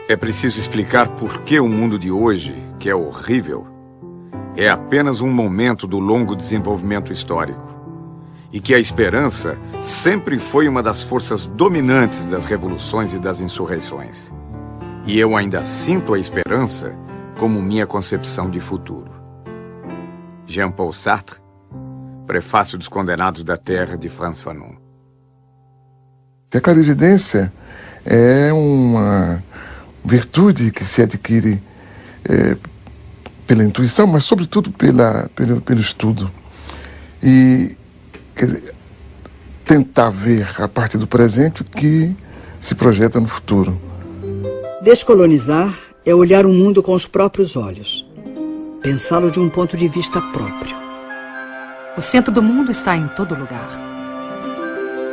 É preciso explicar por que o mundo de hoje, que é horrível, é apenas um momento do longo desenvolvimento histórico. E que a esperança sempre foi uma das forças dominantes das revoluções e das insurreições. E eu ainda sinto a esperança como minha concepção de futuro. Jean-Paul Sartre, Prefácio dos Condenados da Terra, de Frantz Fanon. A clarividência é uma virtude que se adquire pela intuição, mas sobretudo pelo estudo. E quer dizer, tentar ver a partir do presente o que se projeta no futuro. Descolonizar é olhar o mundo com os próprios olhos, pensá-lo de um ponto de vista próprio. O centro do mundo está em todo lugar.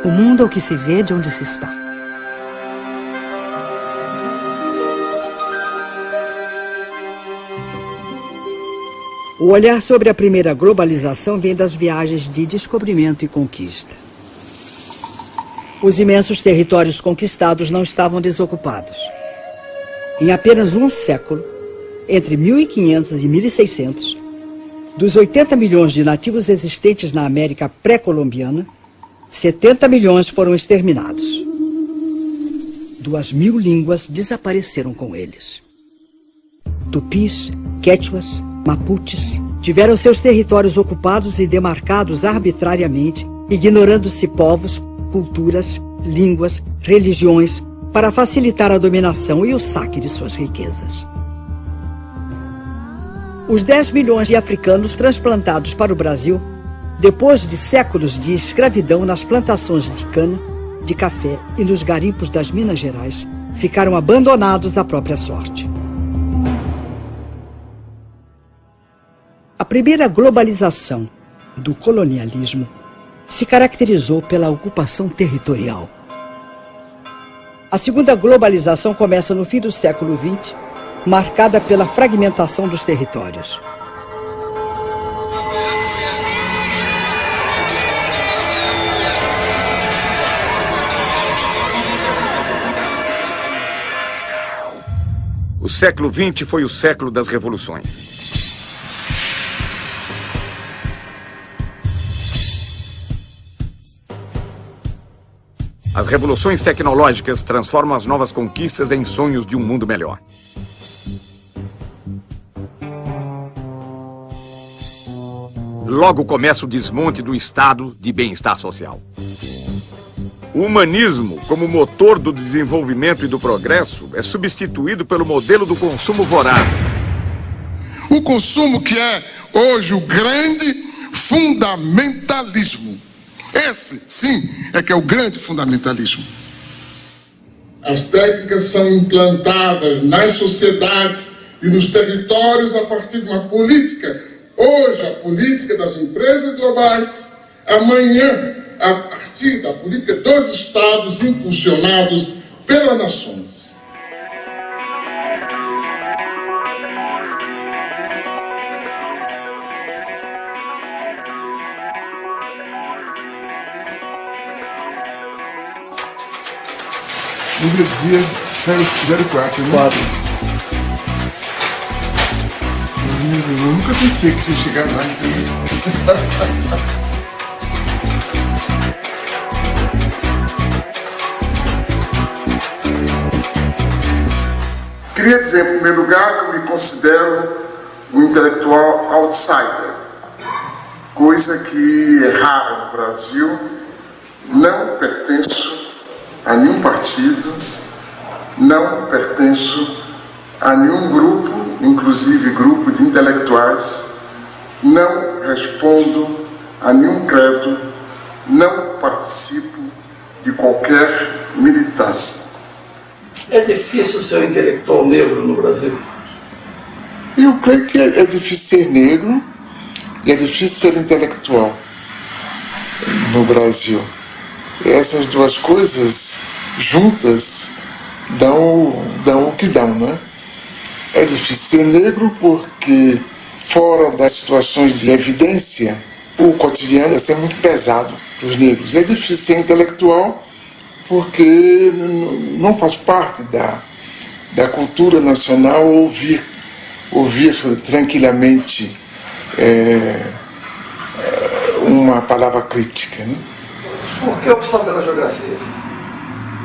O mundo é o que se vê de onde se está. O olhar sobre a primeira globalização vem das viagens de descobrimento e conquista. Os imensos territórios conquistados não estavam desocupados. Em apenas um século, entre 1500 e 1600, dos 80 milhões de nativos existentes na América pré-colombiana, 70 milhões foram exterminados. 2.000 línguas desapareceram com eles. Tupis, quechuas, mapuches tiveram seus territórios ocupados e demarcados arbitrariamente, ignorando-se povos, culturas, línguas, religiões, para facilitar a dominação e o saque de suas riquezas. Os 10 milhões de africanos transplantados para o Brasil, depois de séculos de escravidão nas plantações de cana, de café e nos garimpos das Minas Gerais, ficaram abandonados à própria sorte. A primeira globalização do colonialismo se caracterizou pela ocupação territorial. A segunda globalização começa no fim do século XX, marcada pela fragmentação dos territórios. O século XX foi o século das revoluções. As revoluções tecnológicas transformam as novas conquistas em sonhos de um mundo melhor. Logo começa o desmonte do estado de bem-estar social. O humanismo, como motor do desenvolvimento e do progresso, é substituído pelo modelo do consumo voraz. O consumo que é hoje o grande fundamentalismo. Esse, sim, é que é o grande fundamentalismo. As técnicas são implantadas nas sociedades e nos territórios a partir de uma política. Hoje, a política das empresas globais. Amanhã, a partir da política dos Estados impulsionados pelas nações. Dia 04, né? 4. Eu nunca pensei que ia chegar lá. Queria dizer, em primeiro lugar, que eu me considero um intelectual outsider, coisa que é rara no Brasil. Não pertenço a nenhum partido, não pertenço a nenhum grupo, inclusive grupo de intelectuais, não respondo a nenhum credo, não participo de qualquer militância. É difícil ser um intelectual negro no Brasil? Eu creio que é difícil ser negro e é difícil ser intelectual no Brasil. Essas duas coisas juntas dão o que dão, né? É difícil ser negro porque, fora das situações de evidência, o cotidiano é muito pesado para os negros. É difícil ser intelectual porque não faz parte da cultura nacional ouvir tranquilamente uma palavra crítica, né? Por que a opção pela geografia?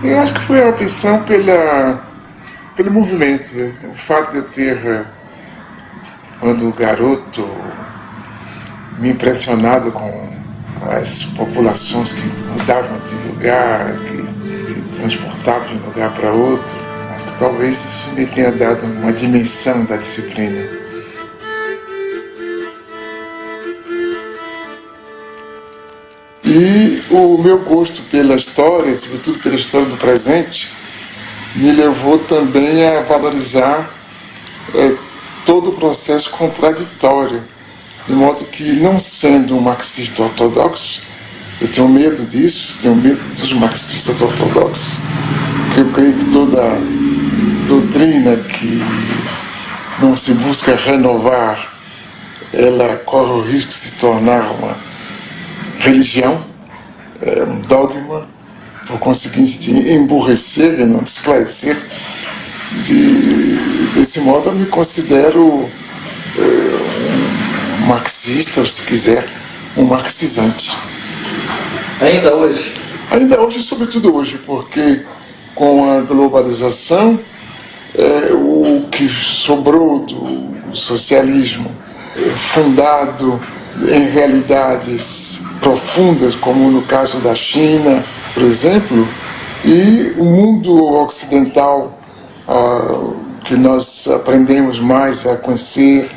Eu acho que foi a opção pelo movimento. O fato de eu ter, quando garoto, me impressionado com as populações que mudavam de lugar, que se transportavam de um lugar para outro. Acho que talvez isso me tenha dado uma dimensão da disciplina. E o meu gosto pela história, sobretudo pela história do presente, me levou também a valorizar todo o processo contraditório. De modo que, não sendo um marxista ortodoxo, eu tenho medo disso, tenho medo dos marxistas ortodoxos, porque eu creio que toda doutrina que não se busca renovar, ela corre o risco de se tornar uma religião, um dogma, por conseguinte de emburrecer e não de esclarecer. Desse modo eu me considero um marxista, ou se quiser, um marxizante. Ainda hoje? Ainda hoje, sobretudo hoje, porque com a globalização, o que sobrou do socialismo, fundado em realidades profundas, como no caso da China, por exemplo, e o mundo ocidental, que nós aprendemos mais a conhecer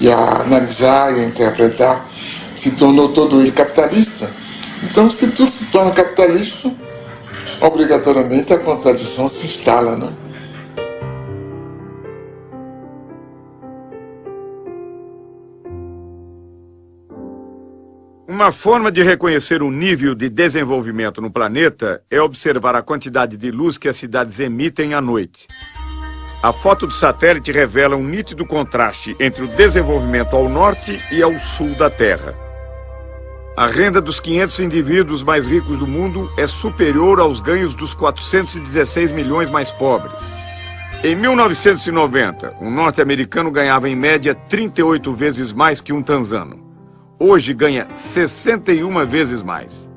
e a analisar e a interpretar, se tornou todo ele capitalista. Então, se tudo se torna capitalista, obrigatoriamente a contradição se instala, né? Uma forma de reconhecer o nível de desenvolvimento no planeta é observar a quantidade de luz que as cidades emitem à noite. A foto de satélite revela um nítido contraste entre o desenvolvimento ao norte e ao sul da Terra. A renda dos 500 indivíduos mais ricos do mundo é superior aos ganhos dos 416 milhões mais pobres. Em 1990, um norte-americano ganhava em média 38 vezes mais que um tanzano. Hoje ganha 61 vezes mais.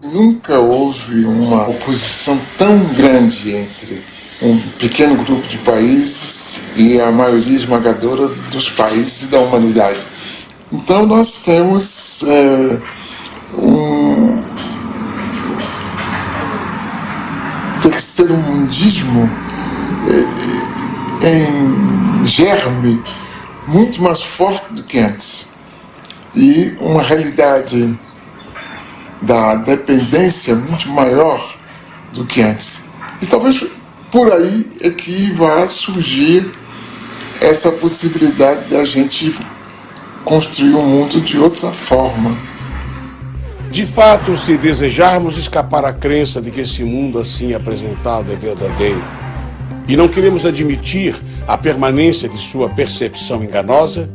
Nunca houve uma oposição tão grande entre um pequeno grupo de países e a maioria esmagadora dos países da humanidade. Então nós temos um terceiro-mundismo em germe muito mais forte do que antes. E uma realidade da dependência muito maior do que antes. E talvez por aí é que vai surgir essa possibilidade de a gente construir um mundo de outra forma. De fato, se desejarmos escapar à crença de que esse mundo assim apresentado é verdadeiro, e não queremos admitir a permanência de sua percepção enganosa,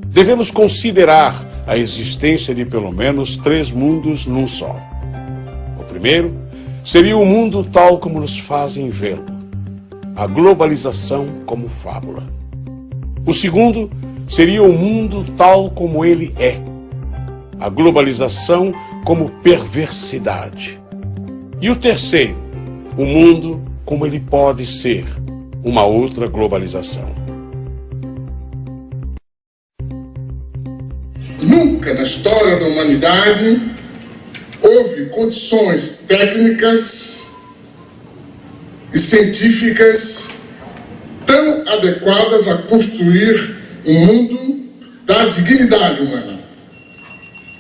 devemos considerar a existência de pelo menos 3 mundos num só. O primeiro seria o mundo tal como nos fazem vê-lo, a globalização como fábula. O segundo seria o mundo tal como ele é, a globalização como perversidade. E o terceiro, o mundo como ele pode ser, uma outra globalização. Nunca na história da humanidade houve condições técnicas e científicas tão adequadas a construir um mundo da dignidade humana.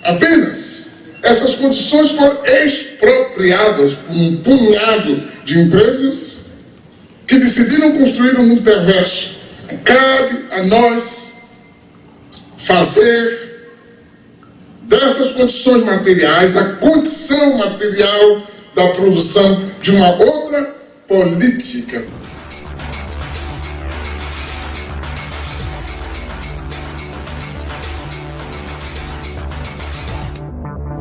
Apenas essas condições foram expropriadas por um punhado de empresas que decidiram construir um mundo perverso. Cabe a nós fazer dessas condições materiais a condição material da produção de uma outra política.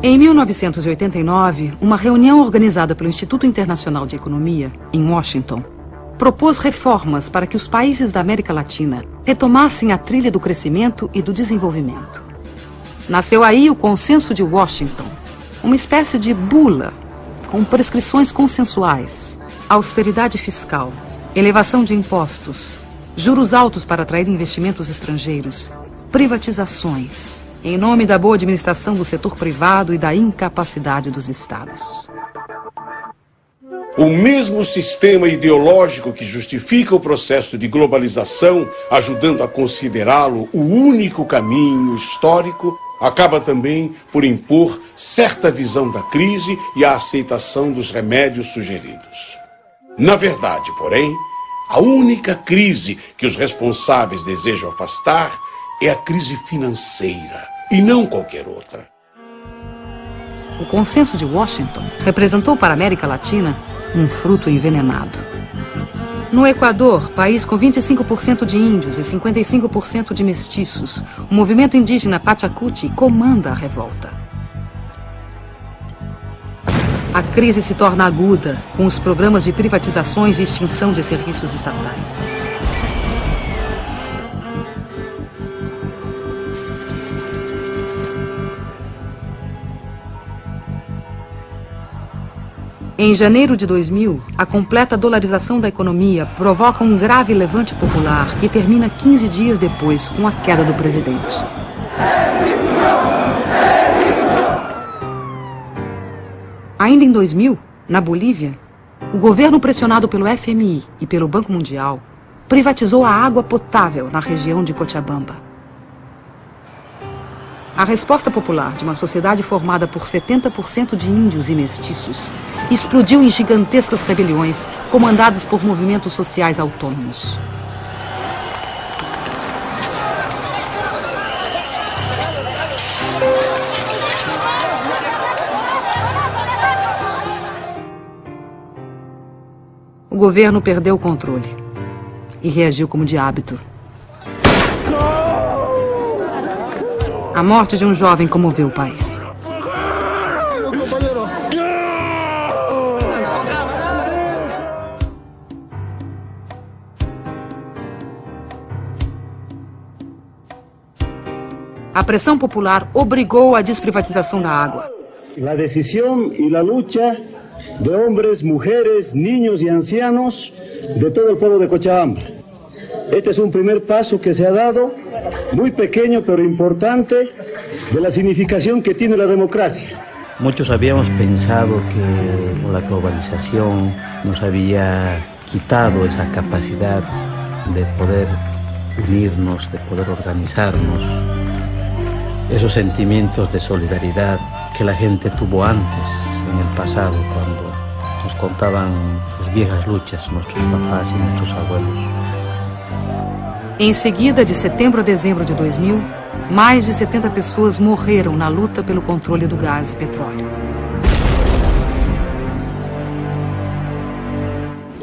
Em 1989, uma reunião organizada pelo Instituto Internacional de Economia, em Washington, propôs reformas para que os países da América Latina retomassem a trilha do crescimento e do desenvolvimento. Nasceu aí o Consenso de Washington, uma espécie de bula com prescrições consensuais, austeridade fiscal, elevação de impostos, juros altos para atrair investimentos estrangeiros, privatizações, em nome da boa administração do setor privado e da incapacidade dos estados. O mesmo sistema ideológico que justifica o processo de globalização, ajudando a considerá-lo o único caminho histórico, acaba também por impor certa visão da crise e a aceitação dos remédios sugeridos. Na verdade, porém, a única crise que os responsáveis desejam afastar é a crise financeira, e não qualquer outra. O Consenso de Washington representou para a América Latina um fruto envenenado. No Equador, país com 25% de índios e 55% de mestiços, o movimento indígena Pachacuti comanda a revolta. A crise se torna aguda com os programas de privatizações e extinção de serviços estatais. Em janeiro de 2000, a completa dolarização da economia provoca um grave levante popular que termina 15 dias depois com a queda do presidente. Ainda em 2000, na Bolívia, o governo pressionado pelo FMI e pelo Banco Mundial privatizou a água potável na região de Cochabamba. A resposta popular de uma sociedade formada por 70% de índios e mestiços explodiu em gigantescas rebeliões comandadas por movimentos sociais autônomos. O governo perdeu o controle e reagiu como de hábito. A morte de um jovem comoveu o país. A pressão popular obrigou a desprivatização da água. A decisão e a luta de homens, mulheres, niños e ancianos de todo o povo de Cochabamba. Este es un primer paso que se ha dado, muy pequeño pero importante, de la significación que tiene la democracia. Muchos habíamos pensado que la globalización nos había quitado esa capacidad de poder unirnos, de poder organizarnos, esos sentimientos de solidaridad que la gente tuvo antes, en el pasado, cuando nos contaban sus viejas luchas, nuestros papás y nuestros abuelos. Em seguida, de setembro a dezembro de 2000, mais de 70 pessoas morreram na luta pelo controle do gás e petróleo.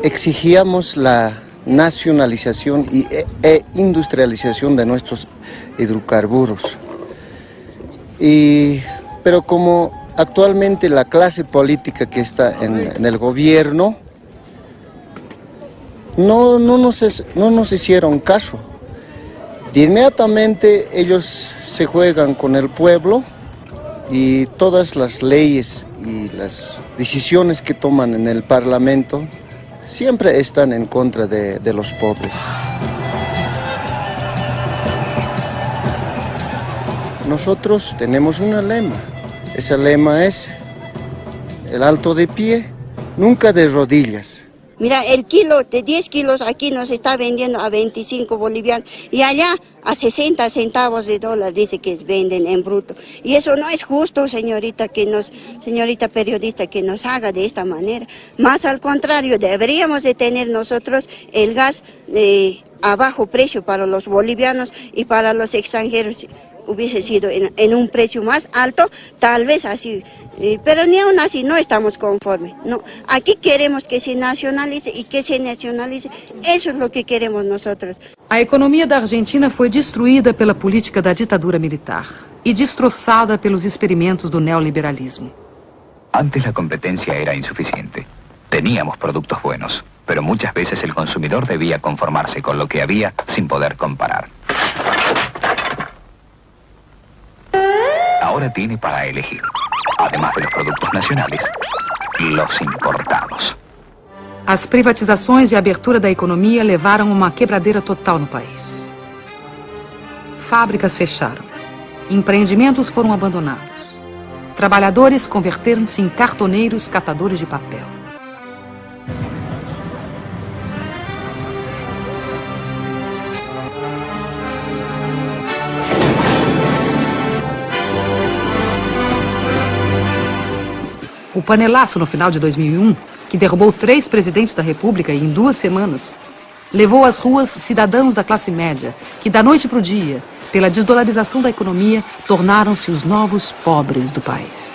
Exigíamos la nacionalización e industrialización de nuestros hidrocarburos. Pero como actualmente la clase política que está en el gobierno no nos hicieron caso. De inmediatamente ellos se juegan con el pueblo y todas las leyes y las decisiones que toman en el Parlamento siempre están en contra de los pobres. Nosotros tenemos un lema. Ese lema es el alto de pie, nunca de rodillas. Mira, el kilo de 10 kilos aquí nos está vendiendo a 25 bolivianos y allá a 60 centavos de dólar dice que venden en bruto. Y eso no es justo, señorita periodista, que nos haga de esta manera. Más al contrario, deberíamos de tener nosotros el gas a bajo precio para los bolivianos y para los extranjeros. Hubiese sido en un precio más alto, tal vez así, pero ni aún así no estamos conformes. No, aquí queremos que se nacionalice y que se nacionalice, eso es lo que queremos nosotros. A economia da Argentina foi destruída pela política da ditadura militar e destroçada pelos experimentos do neoliberalismo. Antes la competencia era insuficiente. Teníamos productos buenos. pero muchas veces el consumidor debía conformarse con lo que había sin poder comparar. Ahora tiene para elegir, además de los productos nacionales, los importados. As privatizações e a abertura da economia levaram a uma quebradeira total no país. Fábricas fecharam. Empreendimentos foram abandonados. Trabalhadores converteram-se em cartoneiros catadores de papel. O panelaço no final de 2001, que derrubou 3 presidentes da República em 2 semanas, levou às ruas cidadãos da classe média, que da noite para o dia, pela desdolarização da economia, tornaram-se os novos pobres do país.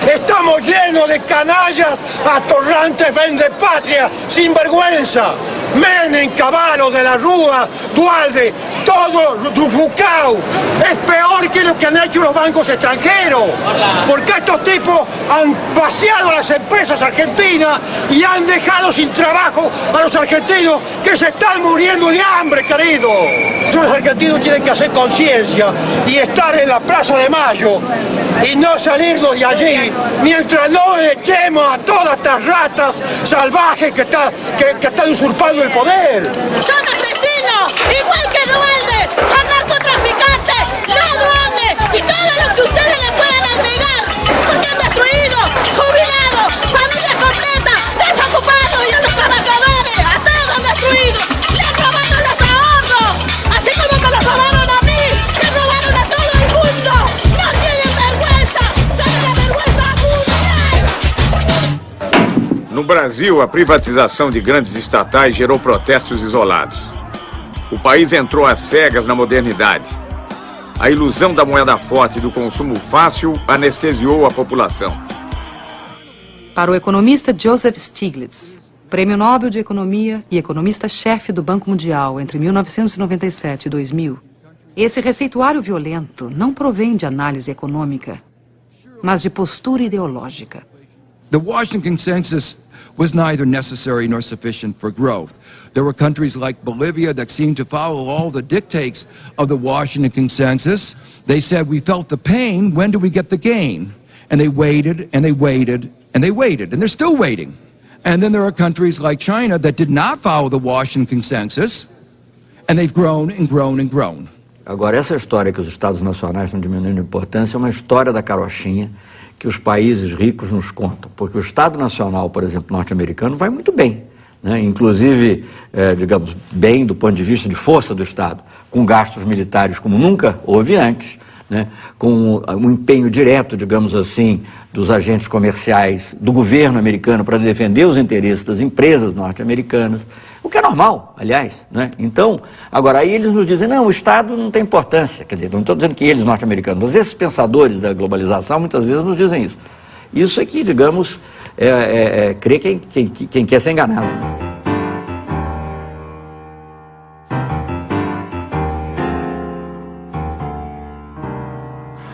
Estamos llenos de canallas, atorrantes, vendepatria, sinvergüenza. Menem, Cavallo, de la Rúa, Duhalde, todo Rucao. Es peor que lo que han hecho los bancos extranjeros. Porque estos tipos han vaciado las empresas argentinas y han dejado sin trabajo a los argentinos que se están muriendo de hambre, querido. Los argentinos tienen que hacer conciencia y estar en la Plaza de Mayo y no salirnos de allí mientras no echemos a todas estas ratas salvajes que están usurpando el poder. Son asesinos, igual que Duhalde, son narcotraficantes, ladrones y todo lo que ustedes le puedan agregar, porque han destruido jubilados, familias completas, desocupados y a los trabajadores, a todos han destruido, le han robado los ahorros, así como me los robaron a mí, le robaron a todo el mundo, no tienen vergüenza, son una vergüenza mundial. No Brasil, a privatização de grandes estatais gerou protestos isolados. O país entrou às cegas na modernidade. A ilusão da moeda forte e do consumo fácil anestesiou a população. Para o economista Joseph Stiglitz, Prêmio Nobel de Economia e economista-chefe do Banco Mundial entre 1997 e 2000, esse receituário violento não provém de análise econômica, mas de postura ideológica. The Washington Consensus was neither necessary nor sufficient for growth. There were countries like Bolivia that seemed to follow all the dictates of the Washington Consensus. They said, we felt the pain, when do we get the gain? And they waited, and they waited, and they waited, and they're still waiting. And then there are countries like China that did not follow the Washington Consensus, and they've grown and grown and grown. Agora, essa história que os Estados Nacionais estão diminuindo de importância é uma história da carochinha que os países ricos nos contam, porque o Estado Nacional, por exemplo, norte-americano, vai muito bem, né? Inclusive, digamos, bem do ponto de vista de força do Estado, com gastos militares como nunca houve antes, né? Com um empenho direto, digamos assim, dos agentes comerciais do governo americano para defender os interesses das empresas norte-americanas, o que é normal, aliás, né? Então, agora, aí eles nos dizem, não, o Estado não tem importância, quer dizer, não estou dizendo que eles, norte-americanos, mas esses pensadores da globalização muitas vezes nos dizem isso. Isso é que, digamos, crê quem quer ser enganado.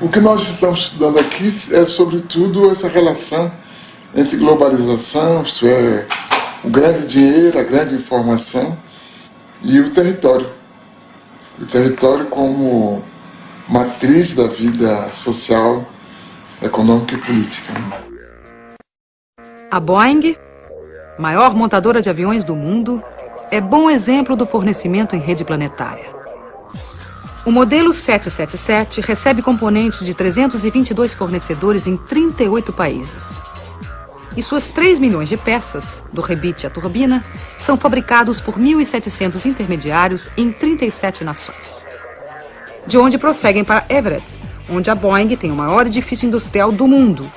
O que nós estamos estudando aqui é, sobretudo, essa relação entre globalização, isto é, o grande dinheiro, a grande informação e o território. O território como matriz da vida social, econômica e política. A Boeing, maior montadora de aviões do mundo, é bom exemplo do fornecimento em rede planetária. O modelo 777 recebe componentes de 322 fornecedores em 38 países. E suas 3 milhões de peças, do rebite à turbina, são fabricados por 1.700 intermediários em 37 nações. De onde prosseguem para Everett, onde a Boeing tem o maior edifício industrial do mundo.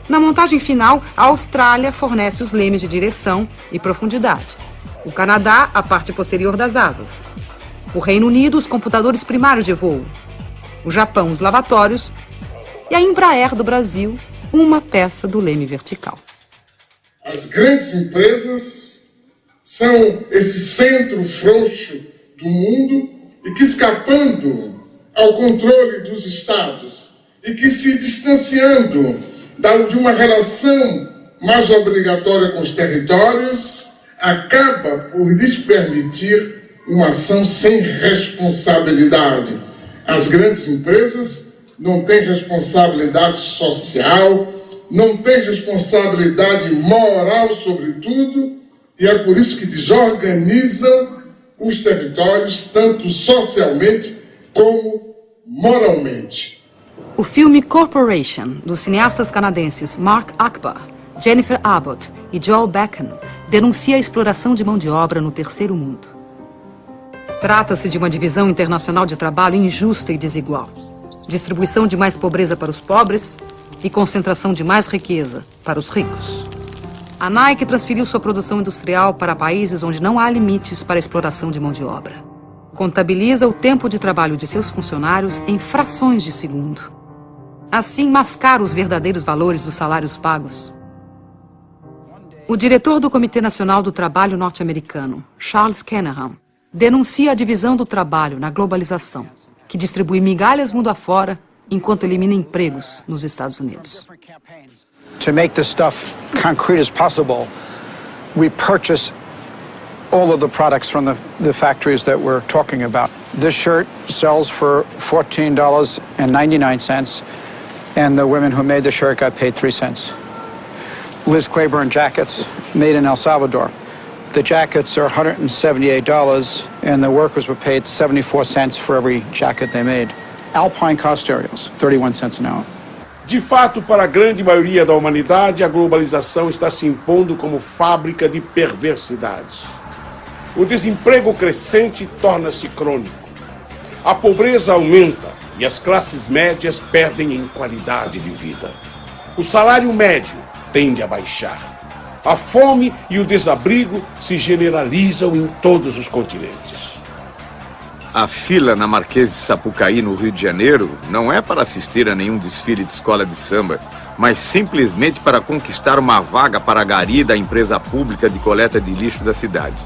Na montagem final, a Austrália fornece os lemes de direção e profundidade. O Canadá, a parte posterior das asas. O Reino Unido, os computadores primários de voo. O Japão, os lavatórios. E a Embraer do Brasil, uma peça do leme vertical. As grandes empresas são esse centro frouxo do mundo e que, escapando ao controle dos estados e que se distanciando de uma relação mais obrigatória com os territórios, acaba por lhes permitir uma ação sem responsabilidade. As grandes empresas não têm responsabilidade social, não têm responsabilidade moral sobre tudo, e é por isso que desorganizam os territórios, tanto socialmente como moralmente. O filme Corporation, dos cineastas canadenses Mark Akbar, Jennifer Abbott e Joel Beckham, denuncia a exploração de mão de obra no terceiro mundo. Trata-se de uma divisão internacional de trabalho injusta e desigual. Distribuição de mais pobreza para os pobres e concentração de mais riqueza para os ricos. A Nike transferiu sua produção industrial para países onde não há limites para a exploração de mão de obra. Contabiliza o tempo de trabalho de seus funcionários em frações de segundo. Assim, mascara os verdadeiros valores dos salários pagos. O diretor do Comitê Nacional do Trabalho norte-americano, Charles Kanahan, denuncia a divisão do trabalho na globalização, que distribui migalhas mundo afora enquanto elimina empregos nos Estados Unidos. To make this stuff concrete as possible, we purchase all of the products from the factories that we're talking about. This shirt sells for $14.99, and the women who made the shirt got paid 3 cents. Liz Claiborne jackets, made in El Salvador. The jackets are $178, and the workers were paid 74 cents for every jacket they made. Alpine car stereos, 31 cents an hour. De fato, para a grande maioria da humanidade, a globalização está se impondo como fábrica de perversidades. O desemprego crescente torna-se crônico. A pobreza aumenta e as classes médias perdem em qualidade de vida. O salário médio tende a baixar. A fome e o desabrigo se generalizam em todos os continentes. A fila na Marquês de Sapucaí, no Rio de Janeiro, não é para assistir a nenhum desfile de escola de samba, mas simplesmente para conquistar uma vaga para a gari da empresa pública de coleta de lixo da cidade.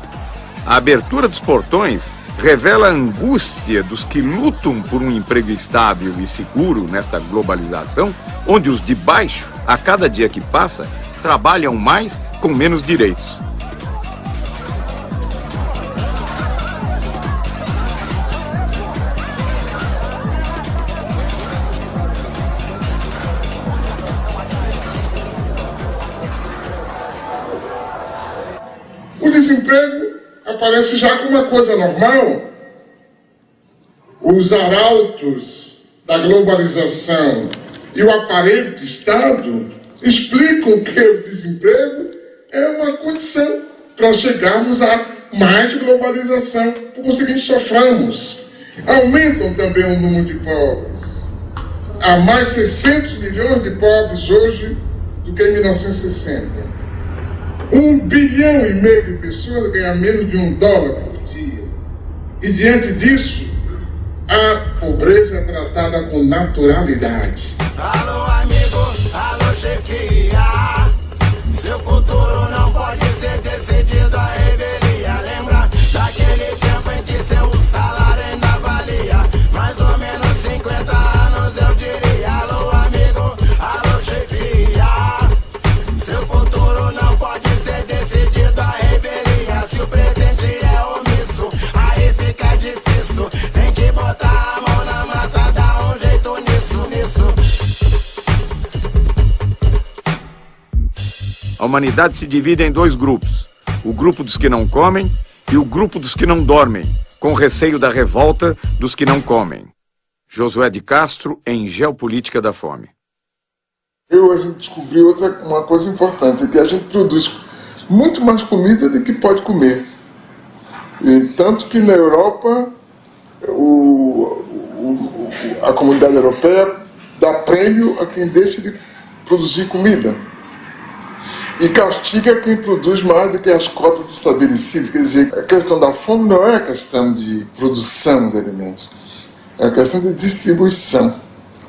A abertura dos portões revela a angústia dos que lutam por um emprego estável e seguro nesta globalização, onde os de baixo, a cada dia que passa, trabalham mais com menos direitos. O desemprego aparece já como uma coisa normal. Os arautos da globalização e o aparente Estado explicam que o desemprego é uma condição para chegarmos a mais globalização. Por conseguinte, soframos. Aumentam também o número de pobres. Há mais 600 milhões de pobres hoje do que em 1960. 1,5 bilhão de pessoas ganham menos de $1 por dia. E diante disso, a pobreza é tratada com naturalidade. Alô, amigo, alô, chefia. Seu futuro não pode ser decidido à revelia. Lembra daquele tempo em que seu salário ainda valia mais ou menos 50 anos, eu diria. Alô, amigo, alô, chefia. Seu futuro não pode ser decidido à revelia. Se o presente é omisso, aí fica difícil. Tem que botar a mão na massa, dar um jeito nisso. A humanidade se divide em dois grupos. O grupo dos que não comem e o grupo dos que não dormem, com receio da revolta dos que não comem. Josué de Castro, em Geopolítica da Fome. A gente descobriu uma coisa importante, que a gente produz muito mais comida do que pode comer. E tanto que na Europa, a comunidade europeia dá prêmio a quem deixa de produzir comida. E castiga quem produz mais do que as cotas estabelecidas. Quer dizer, a questão da fome não é a questão de produção de alimentos, é a questão de distribuição.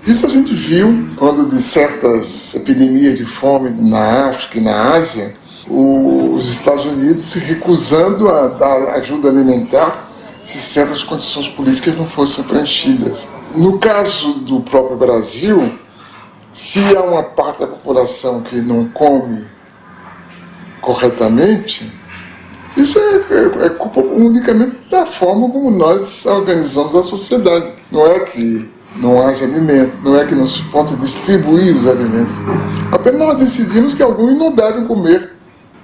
Isso a gente viu quando de certas epidemias de fome na África e na Ásia, os Estados Unidos se recusando a dar ajuda alimentar se certas condições políticas não fossem preenchidas. No caso do próprio Brasil, se há uma parte da população que não come corretamente, Isso é culpa unicamente da forma como nós organizamos a sociedade. Não é que não haja alimento, não é que não se possa distribuir os alimentos. Apenas nós decidimos que alguns não devem comer,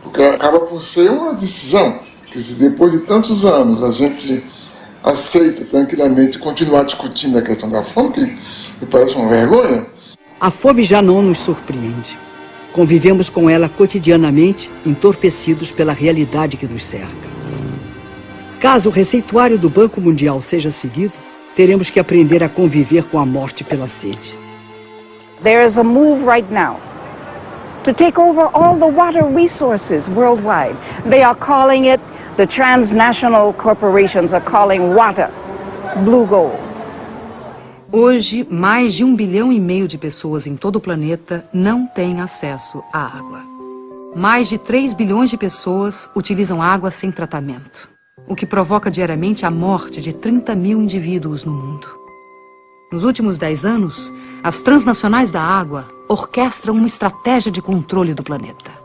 porque acaba por ser uma decisão, que se depois de tantos anos a gente aceita tranquilamente continuar discutindo a questão da fome, que me parece uma vergonha. A fome já não nos surpreende. Convivemos com ela cotidianamente, entorpecidos pela realidade que nos cerca. Caso o receituário do Banco Mundial seja seguido, teremos que aprender a conviver com a morte pela sede. There is a move right now to take over all the water resources worldwide. They are calling it, the transnational corporations are calling water blue gold. Hoje, mais de 1,5 bilhão de pessoas em todo o planeta não têm acesso à água. Mais de 3 bilhões de pessoas utilizam água sem tratamento, o que provoca diariamente a morte de 30 mil indivíduos no mundo. Nos últimos 10 anos, as transnacionais da água orquestram uma estratégia de controle do planeta.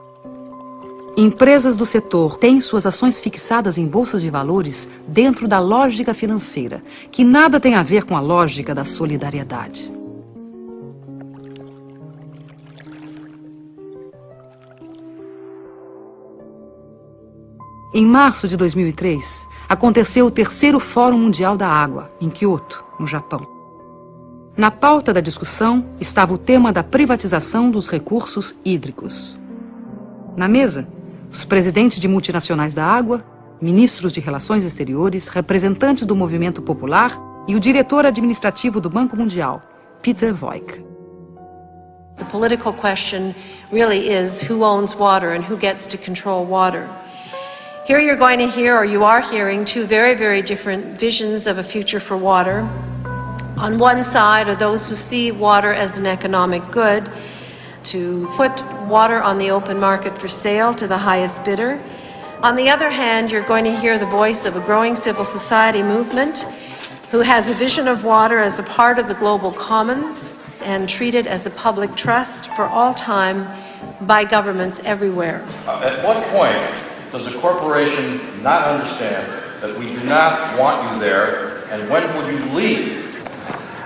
Empresas do setor têm suas ações fixadas em bolsas de valores dentro da lógica financeira, que nada tem a ver com a lógica da solidariedade. Em março de 2003, aconteceu o 3º Fórum Mundial da Água, em Kyoto, no Japão. Na pauta da discussão estava o tema da privatização dos recursos hídricos. Na mesa, os presidentes de multinacionais da água, ministros de relações exteriores, representantes do movimento popular e o diretor administrativo do Banco Mundial, Peter Voigt. The political question really is who owns water and who gets to control water. Here you're going to hear, or you are hearing, two very, very different visions of a future for water. On one side are those who see water as an economic good, to put water on the open market for sale to the highest bidder. On the other hand, you're going to hear the voice of a growing civil society movement who has a vision of water as a part of the global commons and treated as a public trust for all time by governments everywhere. At what point does a corporation not understand that we do not want you there, and when will you leave?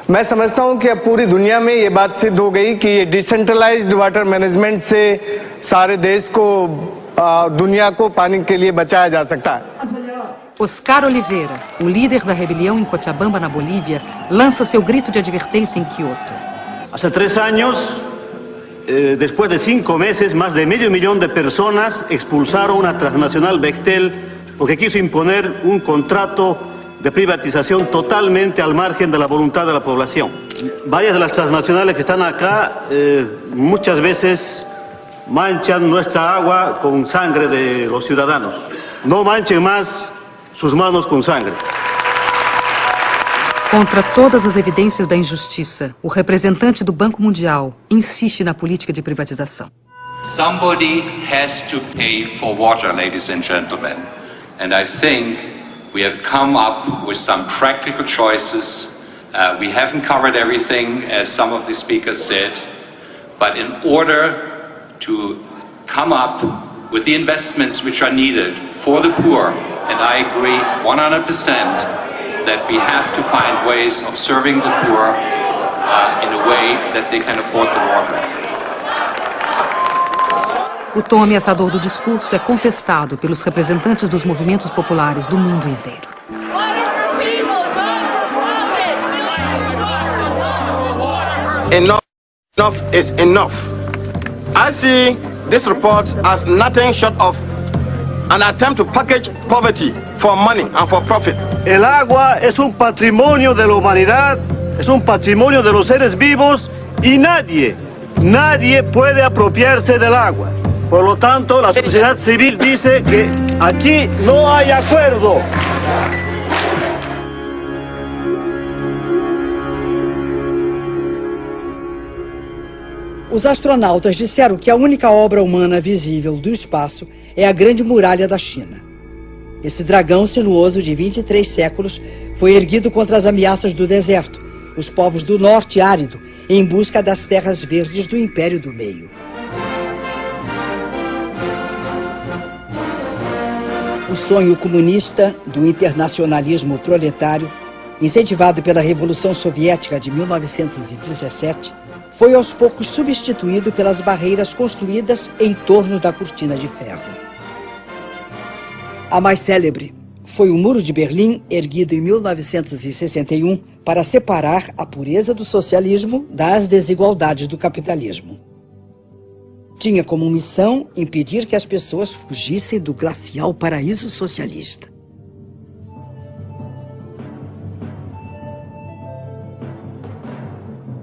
मैं समझता हूं कि अब पूरी दुनिया में ये बात सिद्ध हो गई कि ये डिसेंट्रलाइज्ड वाटर मैनेजमेंट से सारे देश को दुनिया को पानी के लिए बचाया जा सकता है. Oscar Oliveira, o líder da rebelião em Cochabamba, na Bolívia, lança seu grito de advertência em Kyoto. Hace 3 años, después de 5 meses, más de medio millón de personas expulsaron a transnacional Bechtel porque quiso imponer un contrato de privatización totalmente al margen de la voluntad de la población. Varias de las transnacionales que están acá muchas veces manchan nuestra agua con sangre de los ciudadanos. No manchen más sus manos com sangre. Contra todas as evidências da injustiça, o representante do Banco Mundial insiste na política de privatização. Somebody has to pay for water, ladies and gentlemen. And I think we have come up with some practical choices. We haven't covered everything, as some of the speakers said. But in order to come up with the investments which are needed for the poor, and I agree 100% that we have to find ways of serving the poor in a way that they can afford the water. O tom ameaçador do discurso é contestado pelos representantes dos movimentos populares do mundo inteiro. Enough is enough. I see this report as nothing short of an attempt to package poverty for money and for profit. El agua es un patrimonio de la humanidad, es un patrimonio de los seres vivos y nadie puede apropiarse del agua. Por lo tanto, la sociedad civil dice que aquí no hay acuerdo. Os astronautas disseram que a única obra humana visível do espaço é a Grande Muralha da China. Esse dragão sinuoso de 23 séculos foi erguido contra as ameaças do deserto, os povos do norte árido, em busca das terras verdes do Império do Meio. O sonho comunista do internacionalismo proletário, incentivado pela Revolução Soviética de 1917, foi aos poucos substituído pelas barreiras construídas em torno da cortina de ferro. A mais célebre foi o Muro de Berlim, erguido em 1961 para separar a pureza do socialismo das desigualdades do capitalismo. Tinha como missão impedir que as pessoas fugissem do glacial paraíso socialista.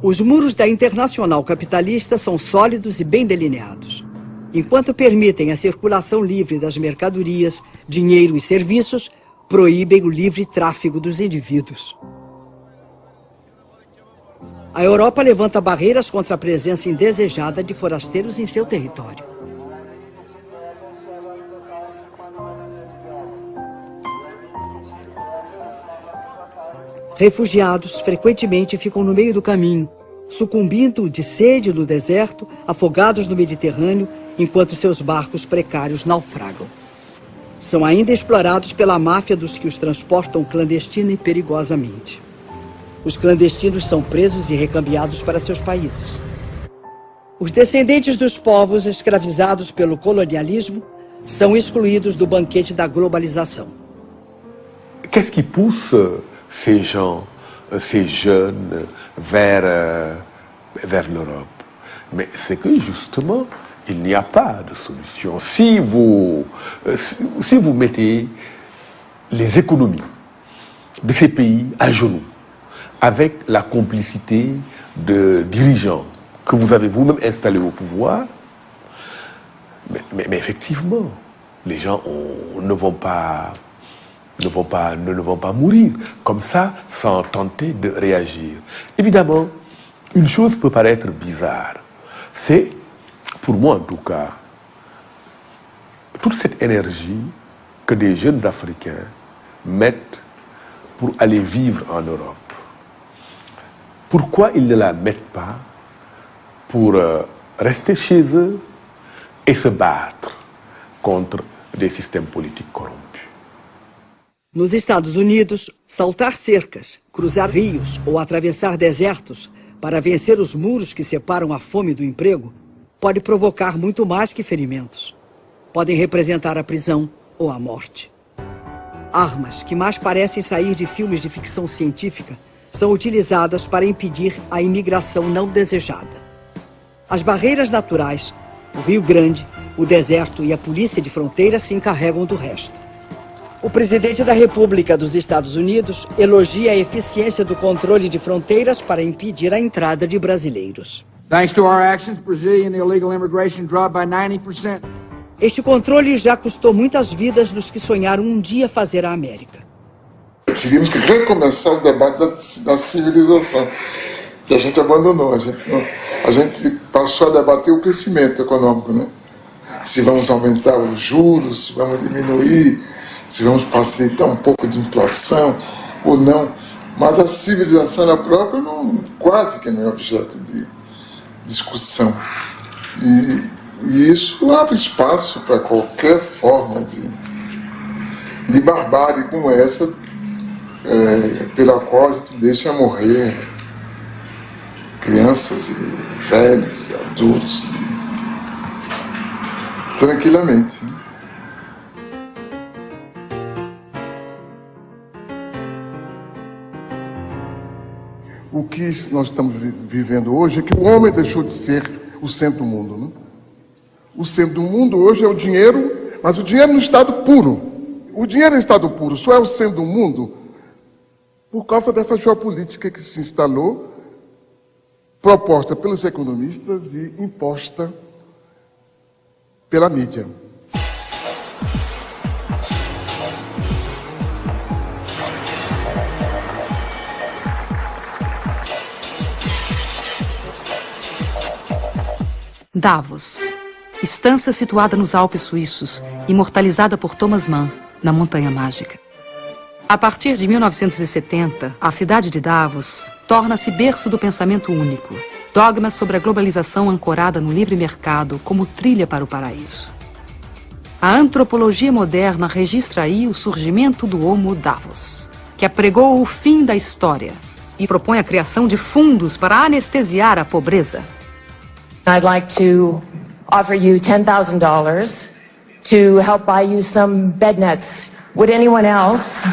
Os muros da Internacional Capitalista são sólidos e bem delineados. Enquanto permitem a circulação livre das mercadorias, dinheiro e serviços, proíbem o livre tráfego dos indivíduos. A Europa levanta barreiras contra a presença indesejada de forasteiros em seu território. Refugiados frequentemente ficam no meio do caminho, sucumbindo de sede no deserto, afogados no Mediterrâneo, enquanto seus barcos precários naufragam. São ainda explorados pela máfia dos que os transportam clandestina e perigosamente. Os clandestinos são presos e recambiados para seus países. Os descendentes dos povos escravizados pelo colonialismo são excluídos do banquete da globalização. Qu'est-ce qui pousse ces gens, ces jeunes vers l'Europe? Mais c'est que justement, il n'y a pas de solution. Si vous mettez les économies de ces pays à genoux, avec la complicité de dirigeants que vous avez vous-même installés au pouvoir, mais effectivement, les gens ne vont pas mourir comme ça sans tenter de réagir. Évidemment, une chose peut paraître bizarre. C'est, pour moi en tout cas, toute cette énergie que des jeunes Africains mettent pour aller vivre en Europe. Pourquoi ils ne la mettent pas pour rester chez eux et se battre contre des systèmes politiques corrompus? Nos Estados Unidos, saltar cercas, cruzar rios ou atravessar desertos para vencer os muros que separam a fome do emprego pode provocar muito mais que ferimentos. Podem representar a prisão ou a morte. Armas que mais parecem sair de filmes de ficção científica são utilizadas para impedir a imigração não desejada. As barreiras naturais, o Rio Grande, o deserto e a polícia de fronteira se encarregam do resto. O presidente da República dos Estados Unidos elogia a eficiência do controle de fronteiras para impedir a entrada de brasileiros. Thanks to our actions, Brazilian illegal immigration dropped by 90%. Este controle já custou muitas vidas dos que sonharam um dia fazer a América. Teríamos que recomeçar o debate da civilização, que a gente abandonou. A gente passou a debater o crescimento econômico, né? Se vamos aumentar os juros, se vamos diminuir, se vamos facilitar um pouco de inflação ou não. Mas a civilização na própria quase que não é objeto de discussão. E isso abre espaço para qualquer forma de barbárie como essa, pela qual a gente deixa morrer crianças e velhos e adultos tranquilamente. O que nós estamos vivendo hoje é que o homem deixou de ser o centro do mundo, né? O centro do mundo hoje é o dinheiro, mas o dinheiro no estado puro. O dinheiro em estado puro só é o centro do mundo por causa dessa geopolítica que se instalou, proposta pelos economistas e imposta pela mídia. Davos, estância situada nos Alpes suíços, imortalizada por Thomas Mann, na Montanha Mágica. A partir de 1970, a cidade de Davos torna-se berço do pensamento único, dogmas sobre a globalização ancorada no livre mercado como trilha para o paraíso. A antropologia moderna registra aí o surgimento do Homo Davos, que apregou o fim da história e propõe a criação de fundos para anestesiar a pobreza. I'd like to offer you $10,000 to help buy you some bed nets. Would anyone else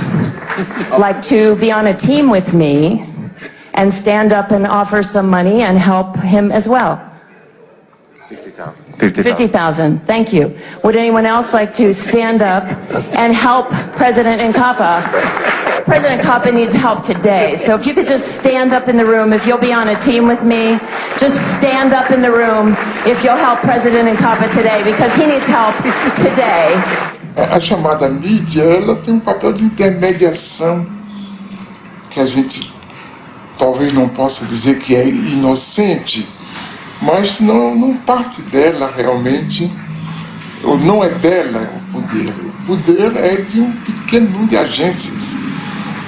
like to be on a team with me and stand up and offer some money and help him as well? 50,000. Thank you. Would anyone else like to stand up and help President Nkapa? President Nkapa needs help today. So if you could just stand up in the room, if you'll be on a team with me, just stand up in the room if you'll help President Nkapa today, because he needs help today. A chamada mídia, ela tem um papel de intermediação que a gente talvez não possa dizer que é inocente, mas não parte dela realmente, ou não é dela o poder. O poder é de um pequeno número de agências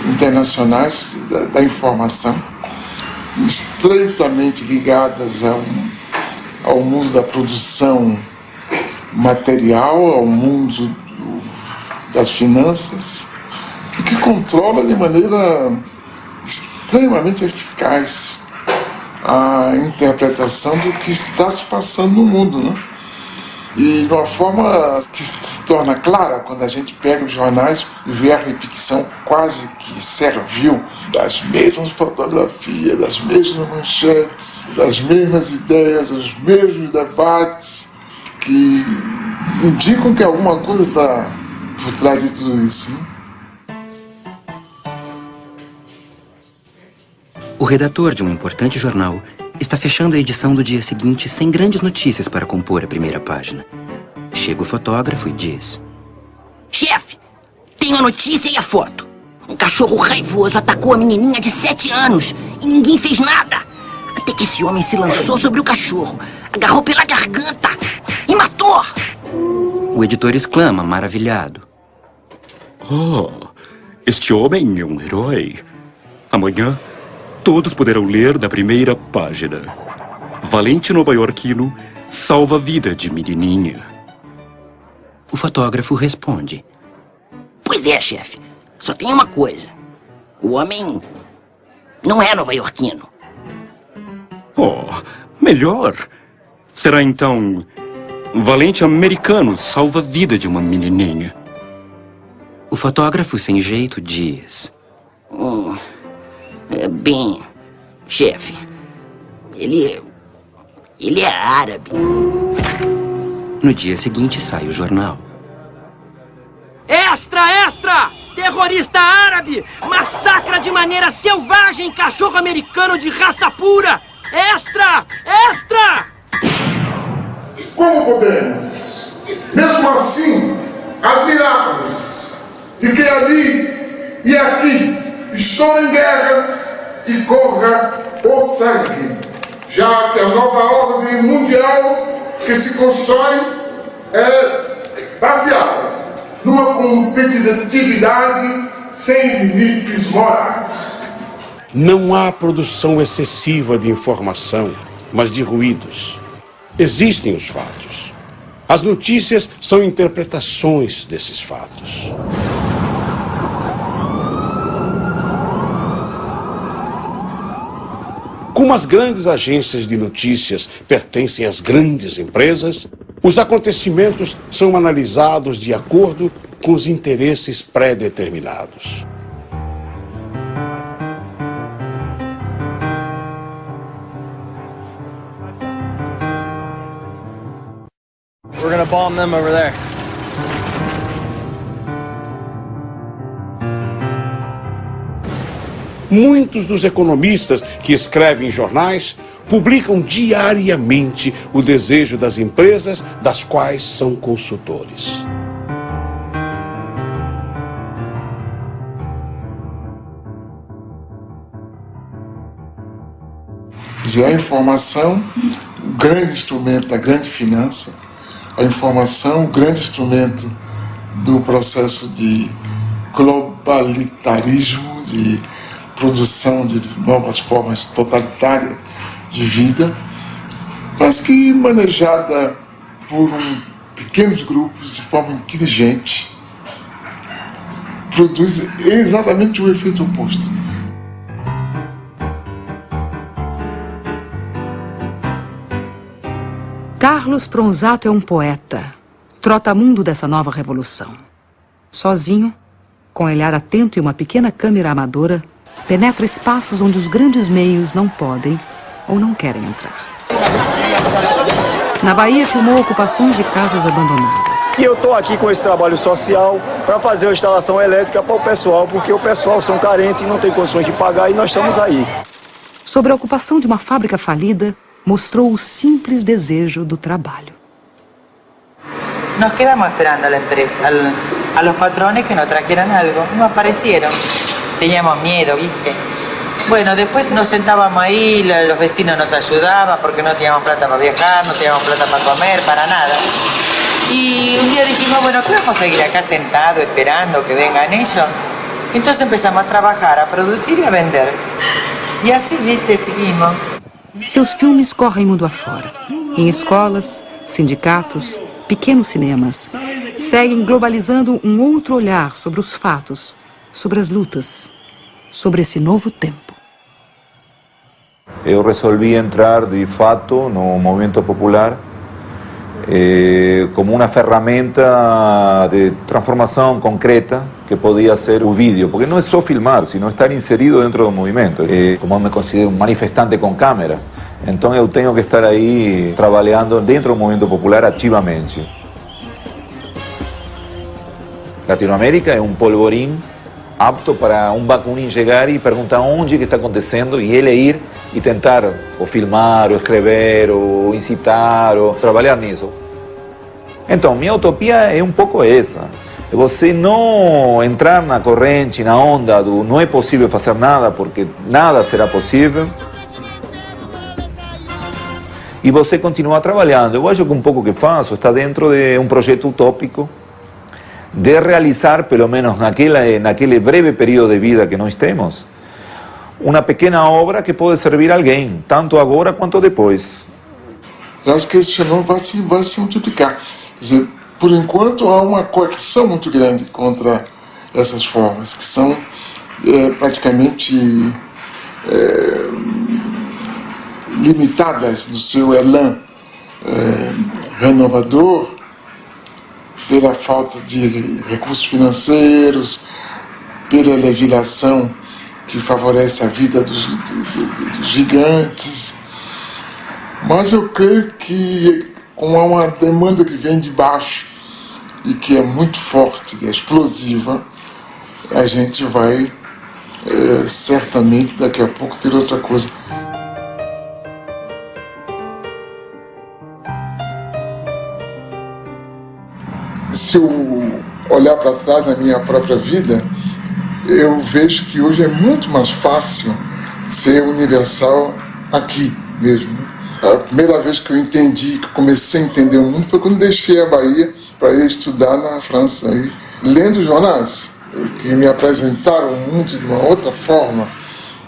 internacionais da informação, estreitamente ligadas ao mundo da produção material, ao mundo das finanças, que controla de maneira extremamente eficaz a interpretação do que está se passando no mundo, né? E de uma forma que se torna clara quando a gente pega os jornais e vê a repetição quase que servil das mesmas fotografias, das mesmas manchetes, das mesmas ideias, dos mesmos debates, que indicam que alguma coisa está por trás de tudo isso, né? O redator de um importante jornal está fechando a edição do dia seguinte sem grandes notícias para compor a primeira página. Chega o fotógrafo e diz: Chefe, tenho a notícia e a foto. Um cachorro raivoso atacou a menininha de 7 anos e ninguém fez nada. Até que esse homem se lançou sobre o cachorro, agarrou pela garganta e matou. O editor exclama, maravilhado: Oh, este homem é um herói. Amanhã todos poderão ler da primeira página: valente nova-iorquino salva a vida de menininha. O fotógrafo responde: Pois é, chefe. Só tem uma coisa. O homem não é nova-iorquino. Oh, melhor. Será então valente americano salva a vida de uma menininha. O fotógrafo sem jeito diz: Bem, chefe, ele é árabe. No dia seguinte sai o jornal. Extra, extra! Terrorista árabe massacra de maneira selvagem cachorro americano de raça pura! Extra, extra! Como podemos, mesmo assim, admirar-nos de que ali e aqui estourem guerras e corra o sangue, já que a nova ordem mundial que se constrói é baseada numa competitividade sem limites morais. Não há produção excessiva de informação, mas de ruídos. Existem os fatos. As notícias são interpretações desses fatos. Como as grandes agências de notícias pertencem às grandes empresas, os acontecimentos são analisados de acordo com os interesses pré-determinados. We're gonna bomb them over there. Muitos dos economistas que escrevem jornais publicam diariamente o desejo das empresas das quais são consultores. A informação, o grande instrumento da grande finança, a informação, o grande instrumento do processo de globalitarismo, de produção de novas formas totalitárias de vida, mas que manejada por um pequenos grupos, de forma inteligente, produz exatamente o efeito oposto. Carlos Pronzato é um poeta, trotamundo dessa nova revolução. Sozinho, com olhar atento e uma pequena câmera amadora, penetra espaços onde os grandes meios não podem ou não querem entrar. Na Bahia, filmou ocupações de casas abandonadas. E eu estou aqui com esse trabalho social para fazer uma instalação elétrica para o pessoal, porque o pessoal são carentes e não tem condições de pagar, e nós estamos aí. Sobre a ocupação de uma fábrica falida, mostrou o simples desejo do trabalho. Nos quedamos esperando a la empresa, a los patrones que nos trajeran algo. No aparecieron. Teníamos miedo, ¿viste? Bueno, después nos sentábamos ahí, los vecinos nos ayudaban porque no teníamos plata para viajar, no teníamos plata para comer, para nada. Y un día dijimos, bueno, ¿qué vamos a seguir acá sentados esperando que vengan ellos? Entonces empezamos a trabajar, a producir y a vender. Y así, ¿viste? Seguimos. Seus filmes correm mundo afora. Em escolas, sindicatos, pequenos cinemas, seguem globalizando um outro olhar sobre os fatos, sobre as lutas, sobre esse novo tempo. Eu resolvi entrar de fato no movimento popular como uma ferramenta de transformação concreta que podia ser o vídeo, porque não é só filmar, sino estar inserido dentro do movimento. Como eu me considero um manifestante com câmera, então eu tenho que estar aí trabalhando dentro do movimento popular ativamente. Latinoamérica é um polvorim apto para um Bakunin chegar e perguntar onde que está acontecendo e ele ir e tentar ou filmar, ou escrever, ou incitar, ou trabalhar nisso. Então, minha utopia é um pouco essa. É você não entrar na corrente, na onda do não é possível fazer nada, porque nada será possível. E você continuar trabalhando. Eu acho que um pouco que faço está dentro de um projeto utópico de realizar, pelo menos naquele breve período de vida que nós temos, uma pequena obra que pode servir a alguém, tanto agora quanto depois. Eu acho que esse fenômeno vai se multiplicar. Quer dizer, por enquanto há uma coerção muito grande contra essas formas, que são praticamente limitadas no seu elan renovador, pela falta de recursos financeiros, pela legislação que favorece a vida dos gigantes. Mas eu creio que, como há uma demanda que vem de baixo e que é muito forte, é explosiva, a gente vai certamente daqui a pouco ter outra coisa. Se eu olhar para trás na minha própria vida, eu vejo que hoje é muito mais fácil ser universal aqui mesmo. A primeira vez que eu entendi, que comecei a entender o mundo, foi quando deixei a Bahia para ir estudar na França, aí, lendo jornais, que me apresentaram o mundo de uma outra forma.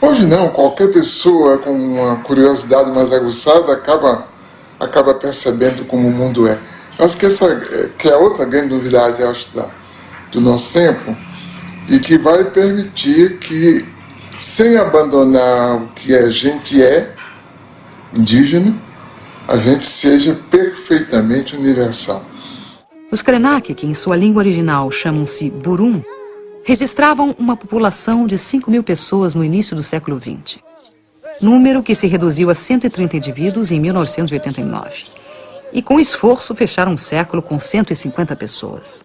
Hoje não, qualquer pessoa com uma curiosidade mais aguçada acaba percebendo como o mundo é. Eu acho que é outra grande novidade, acho, do nosso tempo, e que vai permitir que, sem abandonar o que a gente é, indígena, a gente seja perfeitamente universal. Os Krenak, que em sua língua original chamam-se Burum, registravam uma população de 5.000 pessoas no início do século XX. Número que se reduziu a 130 indivíduos em 1989. E com esforço fecharam um século com 150 pessoas.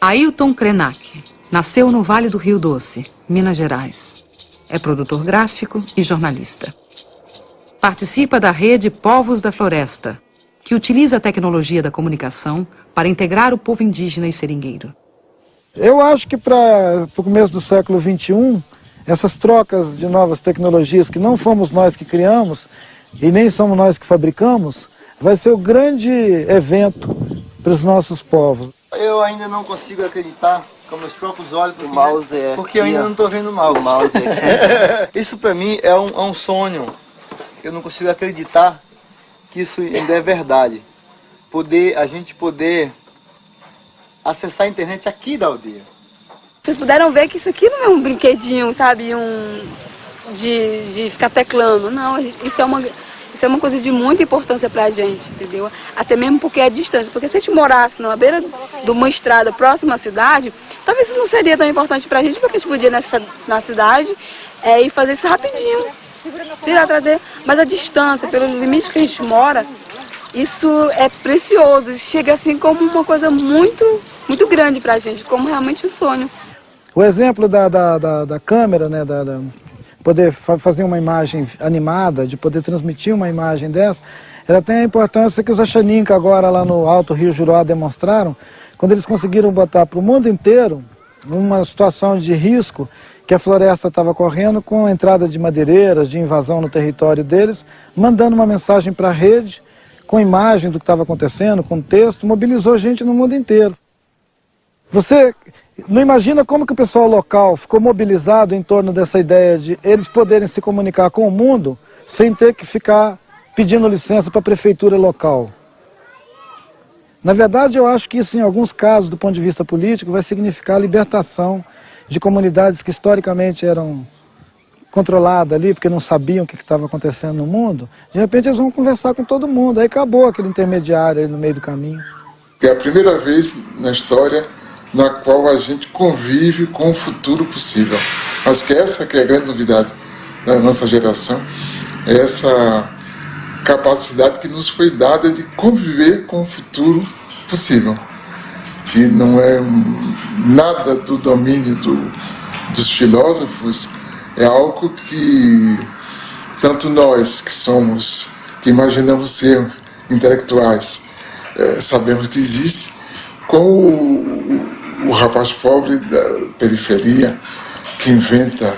Ailton Krenak nasceu no Vale do Rio Doce, Minas Gerais. É produtor gráfico e jornalista. Participa da rede Povos da Floresta, que utiliza a tecnologia da comunicação para integrar o povo indígena e seringueiro. Eu acho que para o começo do século XXI, essas trocas de novas tecnologias que não fomos nós que criamos e nem somos nós que fabricamos, vai ser o grande evento para os nossos povos. Eu ainda não consigo acreditar com meus próprios olhos, porque eu ainda não estou vendo o mouse. Isso para mim é um sonho. Eu não consigo acreditar que isso ainda é verdade. a gente poder acessar a internet aqui da aldeia. Vocês puderam ver que isso aqui não é um brinquedinho, sabe, de ficar teclando. Não, isso é uma coisa de muita importância pra gente, entendeu? Até mesmo porque é distância. Porque se a gente morasse na beira de uma estrada próxima à cidade, talvez isso não seria tão importante pra gente, porque a gente podia ir na cidade e fazer isso rapidinho. Tirar, trazer. Mas a distância, pelo limite que a gente mora, isso é precioso. Chega assim como uma coisa muito, muito grande pra gente, como realmente um sonho. O exemplo da câmera, né, poder fazer uma imagem animada, de poder transmitir uma imagem dessa, ela tem a importância que os Achaninka agora lá no Alto Rio Juruá demonstraram, quando eles conseguiram botar para o mundo inteiro, numa situação de risco, que a floresta estava correndo com a entrada de madeireiras, de invasão no território deles, mandando uma mensagem para a rede, com imagem do que estava acontecendo, com texto, mobilizou gente no mundo inteiro. Você não imagina como que o pessoal local ficou mobilizado em torno dessa ideia de eles poderem se comunicar com o mundo sem ter que ficar pedindo licença para a prefeitura local. Na verdade, eu acho que isso, em alguns casos, do ponto de vista político, vai significar a libertação de comunidades que historicamente eram controladas ali, porque não sabiam o que estava acontecendo no mundo. De repente, eles vão conversar com todo mundo. Aí acabou aquele intermediário ali no meio do caminho. É a primeira vez na história na qual a gente convive com o futuro possível. Acho que essa que é a grande novidade da nossa geração, é essa capacidade que nos foi dada de conviver com o futuro possível, que não é nada do domínio dos filósofos, é algo que tanto nós que imaginamos ser intelectuais, sabemos que existe, como o rapaz pobre da periferia que inventa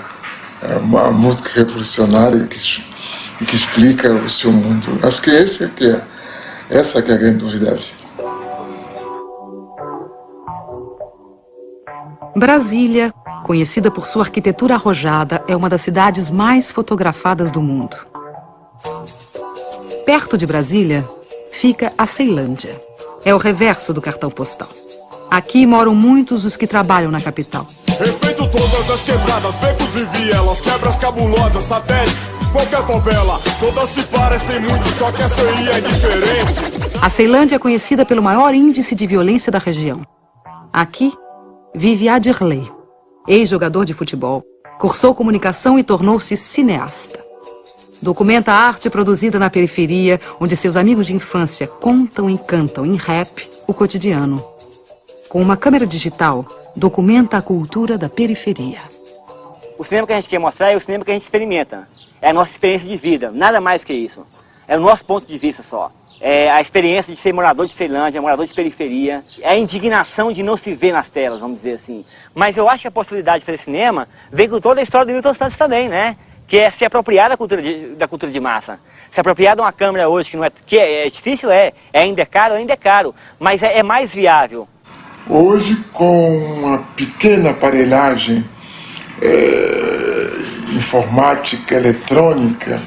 uma música revolucionária e que explica o seu mundo. Acho que essa que é a grande novidade. Brasília, conhecida por sua arquitetura arrojada, é uma das cidades mais fotografadas do mundo. Perto de Brasília fica a Ceilândia. É o reverso do cartão postal. Aqui moram muitos dos que trabalham na capital. Respeito todas as quebradas, becos e vielas, quebras cabulosas, satélites, qualquer favela. Todas se parecem muito, só que essa aí é diferente. A Ceilândia é conhecida pelo maior índice de violência da região. Aqui vive Adirley, ex-jogador de futebol, cursou comunicação e tornou-se cineasta. Documenta a arte produzida na periferia, onde seus amigos de infância contam e cantam em rap o cotidiano. Com uma câmera digital, documenta a cultura da periferia. O cinema que a gente quer mostrar é o cinema que a gente experimenta. É a nossa experiência de vida, nada mais que isso. É o nosso ponto de vista só. É a experiência de ser morador de Ceilândia, morador de periferia. É a indignação de não se ver nas telas, vamos dizer assim. Mas eu acho que a possibilidade de fazer cinema vem com toda a história do Milton Santos também, né? Que é se apropriar da cultura de massa. Se apropriar de uma câmera hoje que é difícil, ainda é caro, mas é mais viável. Hoje, com uma pequena aparelhagem informática, eletrônica,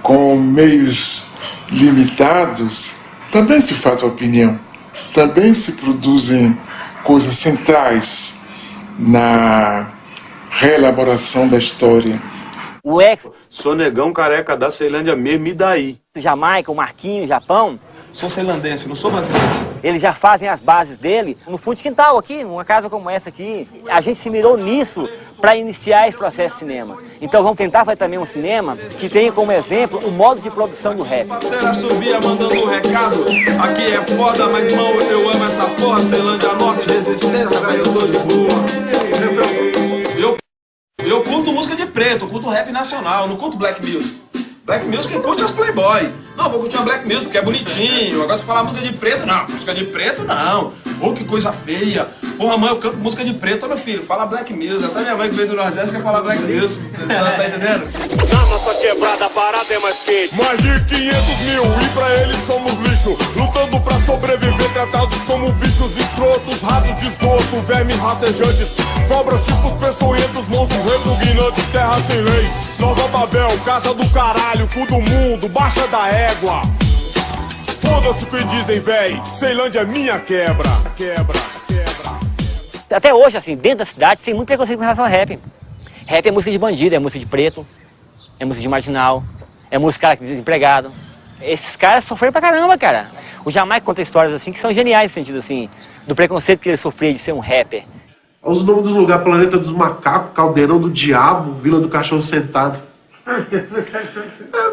com meios limitados, também se faz opinião, também se produzem coisas centrais na reelaboração da história. O ex... Sou negão careca da Ceilândia mesmo, e daí? Jamaica, o Marquinhos, Japão... Sou ceilandense, não sou brasileiro. Eles já fazem as bases dele no fundo de quintal aqui, numa casa como essa aqui. A gente se mirou nisso para iniciar esse processo de cinema. Então vamos tentar fazer também um cinema que tenha como exemplo o modo de produção do rap. Será subia mandando um recado. Aqui é foda, mas irmão, eu amo essa porra. Ceilândia Norte, resistência, velho, eu tô de boa. Eu curto música de preto, eu curto rap nacional, eu não curto black music. Black music quem curte é os playboy. Não, vou curtir uma black music porque é bonitinho. Agora se falar música de preto, não. Música de preto, não. Pô, que coisa feia. Porra, mãe, eu canto música de preto, meu filho. Fala black music. Até minha mãe que veio do Nordeste quer falar black music. Tá entendendo? Na nossa quebrada a parada é mais quente. Mais de 500 mil e pra eles somos lixo. Lutando pra sobreviver, tratados como bichos escrotos. Ratos de esgoto, vermes rastejantes. Cobras tipos peçonhentos, monstros repugnantes. Terra sem lei, Nova Babel, casa do caralho. Cu do mundo, baixa da égua. Foda-se o que dizem, véi. Ceilândia é minha quebra. Até hoje, assim, dentro da cidade, tem muito preconceito com relação ao rap. Rap é música de bandido, é música de preto, é música de marginal, é música de desempregado. Esses caras sofreram pra caramba, cara. O Jamaica conta histórias assim que são geniais no sentido assim, do preconceito que ele sofria de ser um rapper. Os nomes dos lugares: Planeta dos Macacos, Caldeirão do Diabo, Vila do Cachorro Sentado.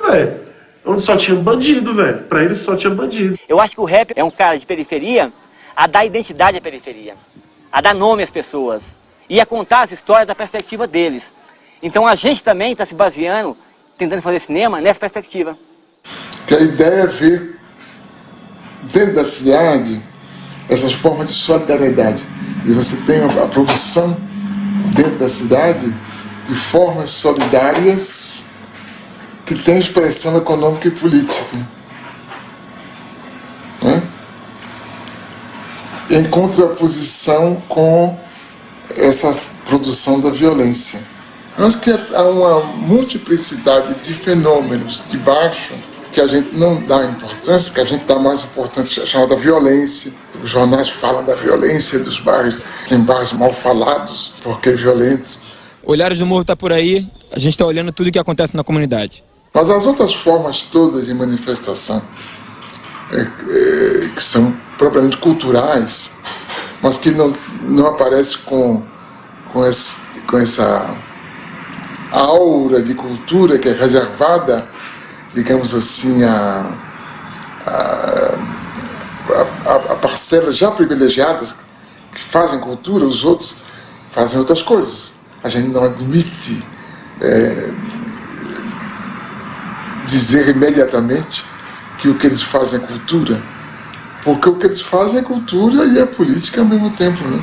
Velho. Onde só tinha bandido, velho. Pra eles só tinha bandido. Eu acho que o rap é um cara de periferia a dar identidade à periferia, a dar nome às pessoas e a contar as histórias da perspectiva deles. Então a gente também está se baseando, tentando fazer cinema nessa perspectiva. Que a ideia é ver dentro da cidade essas formas de solidariedade. E você tem a produção dentro da cidade de formas solidárias que tem expressão econômica e política. Né? Em contraposição com essa produção da violência. Eu acho que há uma multiplicidade de fenômenos de baixo que a gente não dá importância, que a gente dá mais importância chamada violência. Os jornais falam da violência dos bairros, tem bairros mal falados porque violentos. Olhares do Morro tá por aí, a gente está olhando tudo o que acontece na comunidade. Mas as outras formas todas de manifestação, que são propriamente culturais, mas que não aparecem com essa aura de cultura que é reservada, digamos assim, a parcelas já privilegiadas que fazem cultura, os outros fazem outras coisas. A gente não admite dizer imediatamente que o que eles fazem é cultura, porque o que eles fazem é cultura e é política ao mesmo tempo, né?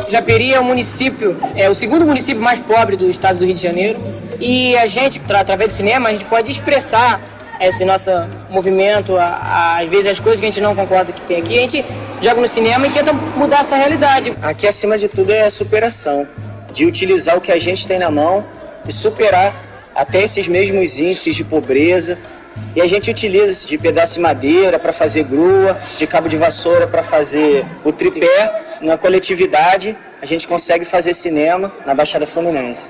Japeri é um município, é o segundo município mais pobre do estado do Rio de Janeiro. E a gente, através do cinema, a gente pode expressar esse nosso movimento, às vezes as coisas que a gente não concorda que tem aqui, a gente joga no cinema e tenta mudar essa realidade. Aqui, acima de tudo, é a superação, de utilizar o que a gente tem na mão e superar até esses mesmos índices de pobreza. E a gente utiliza de pedaço de madeira para fazer grua, de cabo de vassoura para fazer o tripé. Na coletividade, a gente consegue fazer cinema na Baixada Fluminense.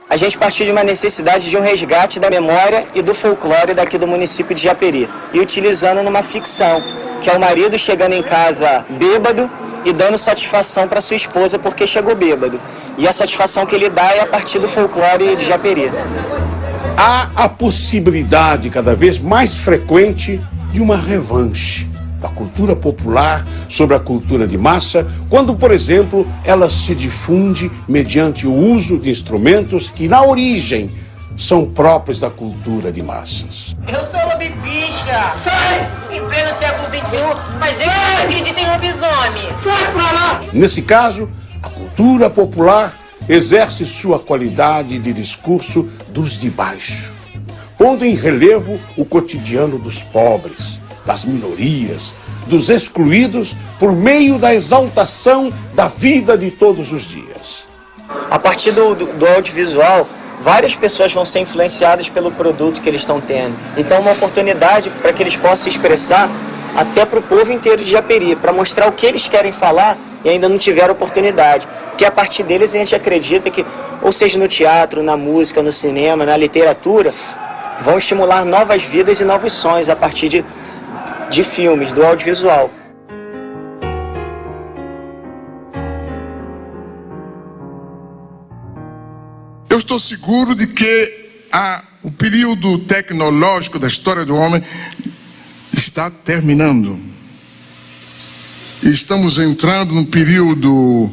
A gente partiu de uma necessidade de um resgate da memória e do folclore daqui do município de Japeri. E utilizando numa ficção, que é o marido chegando em casa bêbado e dando satisfação para sua esposa porque chegou bêbado. E a satisfação que ele dá é a partir do folclore de Japeri. Há a possibilidade cada vez mais frequente de uma revanche da cultura popular sobre a cultura de massa, quando, por exemplo, ela se difunde mediante o uso de instrumentos que, na origem, são próprios da cultura de massas. Eu sou lobibicha! Sai! Em pleno século XXI, mas eu não acredito em lobisomem! Sai pra lá! Nesse caso, a cultura popular exerce sua qualidade de discurso dos de baixo, pondo em relevo o cotidiano dos pobres, das minorias, dos excluídos, por meio da exaltação da vida de todos os dias. A partir do audiovisual, várias pessoas vão ser influenciadas pelo produto que eles estão tendo. Então, uma oportunidade para que eles possam se expressar até para o povo inteiro de Japeri, para mostrar o que eles querem falar e ainda não tiveram oportunidade. Porque a partir deles a gente acredita que, ou seja no teatro, na música, no cinema, na literatura, vão estimular novas vidas e novos sonhos a partir de filmes, do audiovisual. Eu estou seguro de que o período tecnológico da história do homem está terminando. E estamos entrando num período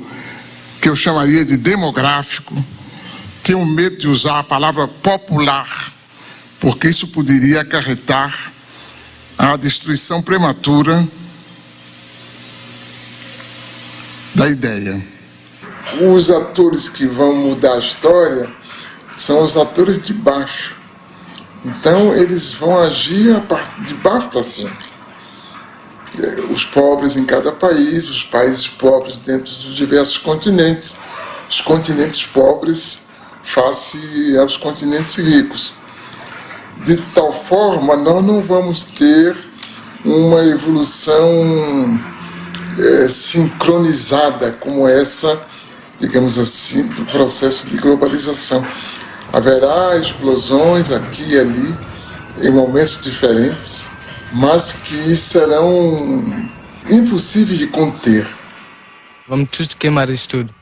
que eu chamaria de demográfico. Tenho medo de usar a palavra popular, porque isso poderia acarretar a destruição prematura da ideia. Os atores que vão mudar a história são os atores de baixo. Então eles vão agir de baixo para cima. Os pobres em cada país, os países pobres dentro dos diversos continentes, os continentes pobres face aos continentes ricos. De tal forma, nós não vamos ter uma evolução sincronizada como essa, digamos assim, do processo de globalização. Haverá explosões aqui e ali, em momentos diferentes, mas que serão impossíveis de conter. Vamos tudo queimar isso tudo,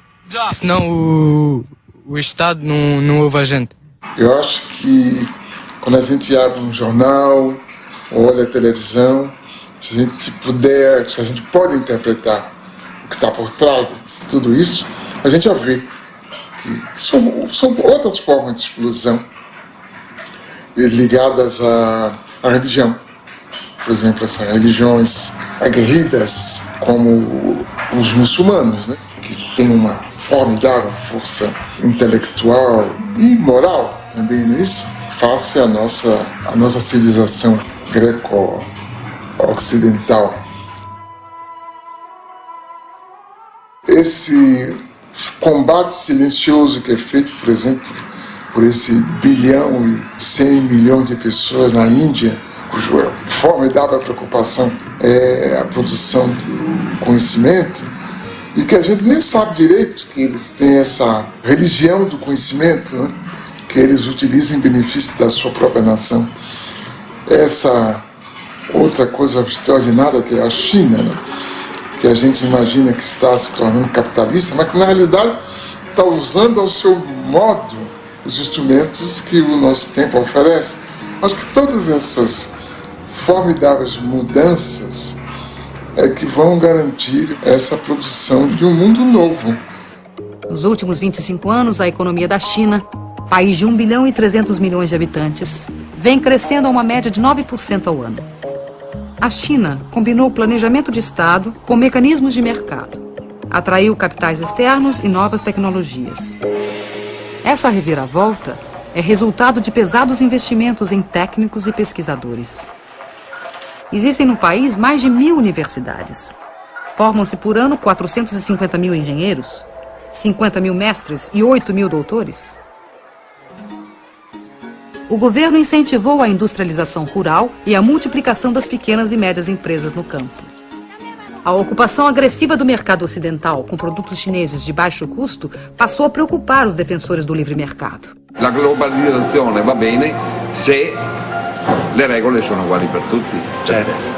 senão o Estado não ouve a gente. Eu acho que quando a gente abre um jornal, ou olha a televisão, se a gente pode interpretar o que está por trás de tudo isso, a gente já vê que são outras formas de explosão ligadas à religião. Por exemplo, essas religiões aguerridas, como os muçulmanos, né? Que têm uma formidável força intelectual e moral também nisso, face à nossa civilização greco-ocidental. Esse combate silencioso que é feito, por exemplo, por esse 1 bilhão e 100 milhões de pessoas na Índia, cuja formidável preocupação é a produção do conhecimento, e que a gente nem sabe direito que eles têm essa religião do conhecimento, né? Que eles utilizam em benefício da sua própria nação. Essa outra coisa extraordinária que é a China, né? Que a gente imagina que está se tornando capitalista, mas que na realidade está usando ao seu modo os instrumentos que o nosso tempo oferece. Acho que todas essas formidáveis mudanças é que vão garantir essa produção de um mundo novo. Nos últimos 25 anos, a economia da China, país de 1 bilhão e 300 milhões de habitantes, vem crescendo a uma média de 9% ao ano. A China combinou o planejamento de Estado com mecanismos de mercado. Atraiu capitais externos e novas tecnologias. Essa reviravolta é resultado de pesados investimentos em técnicos e pesquisadores. Existem no país mais de 1.000 universidades. Formam-se por ano 450 mil engenheiros, 50 mil mestres e 8 mil doutores. O governo incentivou a industrialização rural e a multiplicação das pequenas e médias empresas no campo. A ocupação agressiva do mercado ocidental com produtos chineses de baixo custo passou a preocupar os defensores do livre mercado. La globalizzazione va bene se le regole sono uguali per tutti.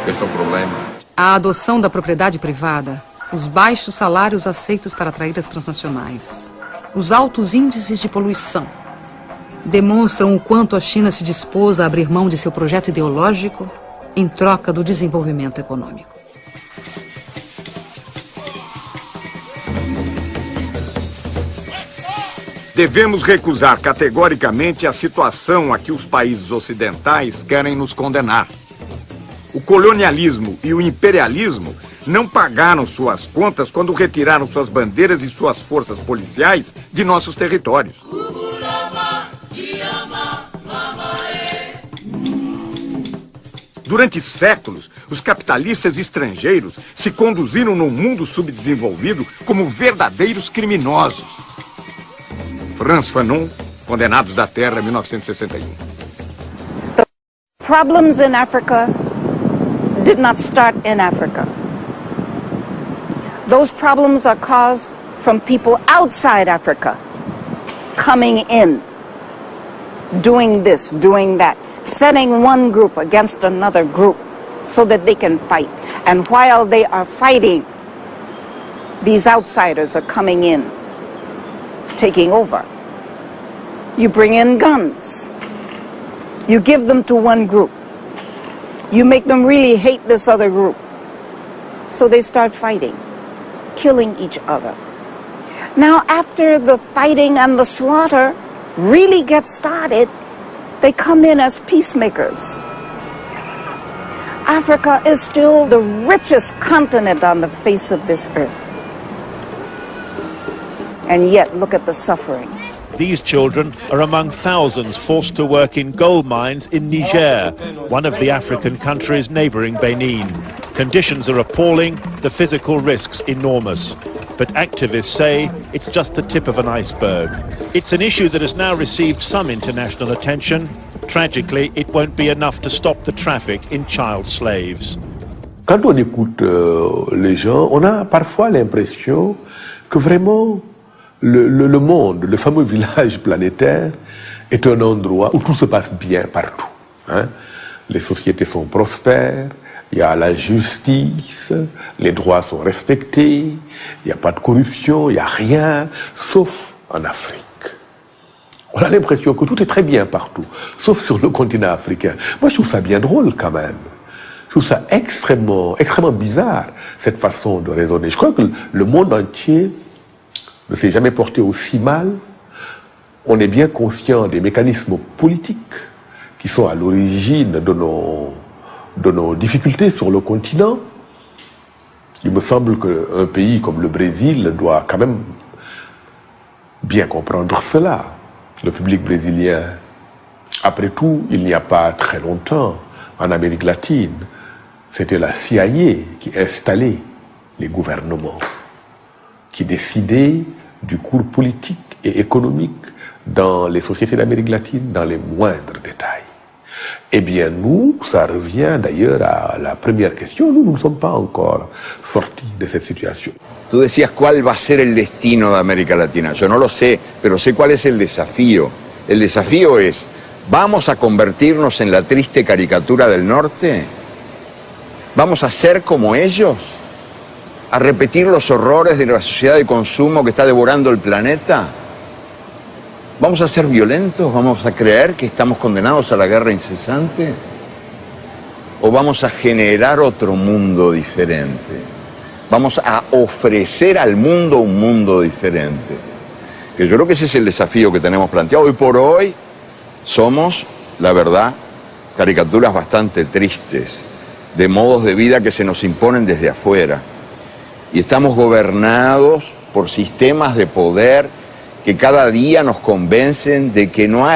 Questo è un problema. A adoção da propriedade privada, os baixos salários aceitos para atrair as transnacionais, os altos índices de poluição, demonstram o quanto a China se dispôs a abrir mão de seu projeto ideológico em troca do desenvolvimento econômico. Devemos recusar categoricamente a situação a que os países ocidentais querem nos condenar. O colonialismo e o imperialismo não pagaram suas contas quando retiraram suas bandeiras e suas forças policiais de nossos territórios. Durante séculos, os capitalistas estrangeiros se conduziram no mundo subdesenvolvido como verdadeiros criminosos. Frantz Fanon, Condenados da Terra, 1961. The problems in Africa did not start in Africa. Those problems are caused from people outside Africa coming in, doing this, doing that, setting one group against another group so that they can fight. And while they are fighting, these outsiders are coming in, taking over. You bring in guns. You give them to one group. You make them really hate this other group. So they start fighting, killing each other. Now, after the fighting and the slaughter really gets started, they come in as peacemakers. Africa is still the richest continent on the face of this earth. And yet, look at the suffering. These children are among thousands forced to work in gold mines in Niger, one of the African countries neighboring Benin. Conditions are appalling, the physical risks enormous. but activists say it's just the tip of an iceberg. It's an issue that has now received some international attention. Tragically, it won't be enough to stop the traffic in child slaves. Quand on écoute les gens, on a parfois l'impression que vraiment le monde, le fameux village planétaire, est un endroit où tout se passe bien partout. Hein? Les sociétés sont prospères, il y a la justice, les droits sont respectés, il n'y a pas de corruption, il n'y a rien, sauf en Afrique. On a l'impression que tout est très bien partout, sauf sur le continent africain. Moi, je trouve ça bien drôle quand même. Je trouve ça extrêmement bizarre, cette façon de raisonner. Je crois que le monde entier ne s'est jamais porté aussi mal. On est bien conscient des mécanismes politiques qui sont à l'origine de nos difficultés sur le continent. Il me semble qu'un pays comme le Brésil doit quand même bien comprendre cela. Le public brésilien, après tout, il n'y a pas très longtemps, en Amérique latine, c'était la CIA qui installait les gouvernements, qui décidait du cours politique et économique dans les sociétés d'Amérique latine, dans les moindres détails. Eh bien, nous, ça revient d'ailleurs à la première question, nous ne sommes pas encore sortis de cette situation. Tú decías cuál va a ser el destino de América Latina. Yo no lo sé, pero sé cuál es el desafío. El desafío es, ¿vamos a convertirnos en la triste caricatura del norte? ¿Vamos a ser como ellos? ¿A repetir los horrores de la sociedad de consumo que está devorando el planeta? ¿Vamos a ser violentos? ¿Vamos a creer que estamos condenados a la guerra incesante? ¿O vamos a generar otro mundo diferente? Vamos a ofrecer al mundo un mundo diferente. Que yo creo que ese es el desafío que tenemos planteado. Hoy por hoy somos, la verdad, caricaturas bastante tristes de modos de vida que se nos imponen desde afuera. Y estamos gobernados por sistemas de poder que cada día nos convencen de que no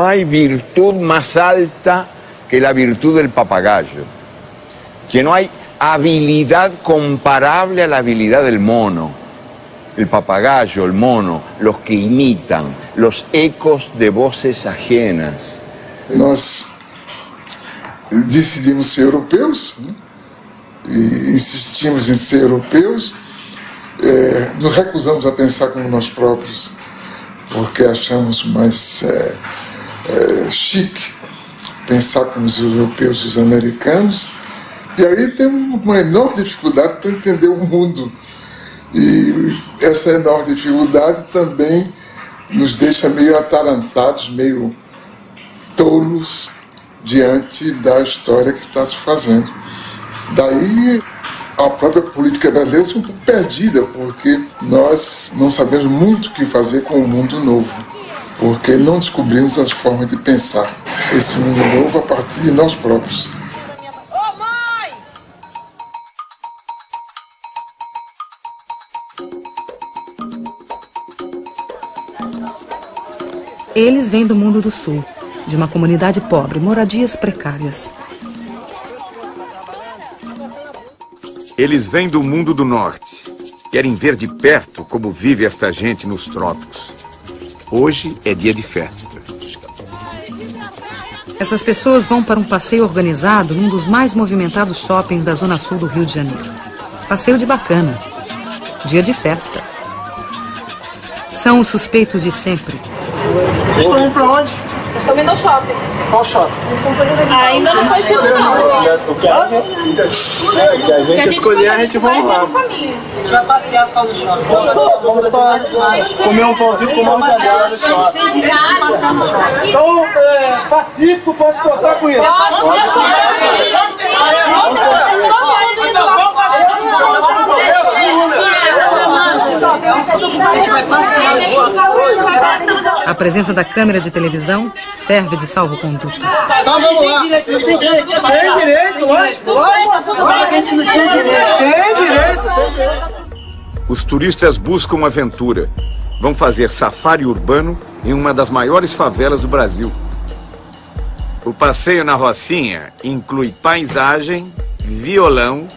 hay virtud más alta que la virtud del papagayo. Que no hay habilidad comparable a la habilidad del mono. El papagayo, el mono, los que imitan, los ecos de voces ajenas. Nós decidimos ser europeus, né? E insistimos em ser europeus, nos recusamos a pensar como nós próprios, porque achamos mais chique pensar como os europeus e os americanos. E aí temos uma enorme dificuldade para entender o mundo. E essa enorme dificuldade também nos deixa meio atarantados, meio tolos diante da história que está se fazendo. Daí a própria política brasileira é um pouco perdida, porque nós não sabemos muito o que fazer com o mundo novo, porque não descobrimos as formas de pensar esse mundo novo a partir de nós próprios. Eles vêm do mundo do sul, de uma comunidade pobre, moradias precárias. Eles vêm do mundo do norte. Querem ver de perto como vive esta gente nos trópicos. Hoje é dia de festa. Essas pessoas vão para um passeio organizado num dos mais movimentados shoppings da zona sul do Rio de Janeiro. Passeio de bacana. Dia de festa. São os suspeitos de sempre. Vocês estão indo pra onde? Nós estamos indo ao shopping. Qual shopping? Ainda não foi tido, não. O que a gente escolher, a gente vai lá. A gente vai passear só no shopping. Vamos só comer um pãozinho com uma mortadela no shopping. Então, Pacífico, posso cortar com isso? A presença da câmera de televisão serve de salvo-conduto. Então vamos lá. Tem direito, lógico. Sabe que a gente não tinha direito. Tem direito. Os turistas buscam aventura. Vão fazer safari urbano em uma das maiores favelas do Brasil. O passeio na Rocinha inclui paisagem, violão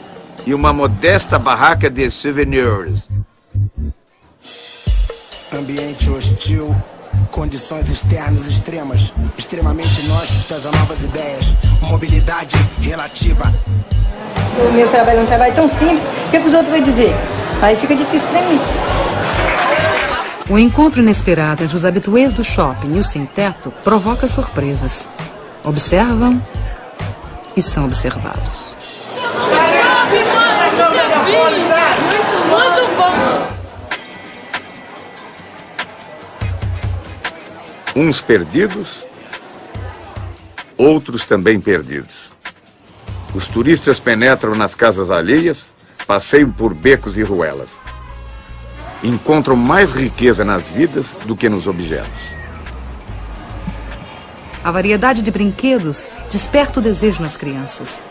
e uma modesta barraca de souvenirs. Ambiente hostil, condições externas extremas, extremamente inóspitas a novas ideias, mobilidade relativa. O meu trabalho é um trabalho tão simples, o que os outros vão dizer? Aí fica difícil para mim. O encontro inesperado entre os habituês do shopping e o sem-teto provoca surpresas. Observam e são observados. Muito bom! Uns perdidos, outros também perdidos. Os turistas penetram nas casas alheias, passeiam por becos e ruelas. Encontram mais riqueza nas vidas do que nos objetos. A variedade de brinquedos desperta o desejo nas crianças.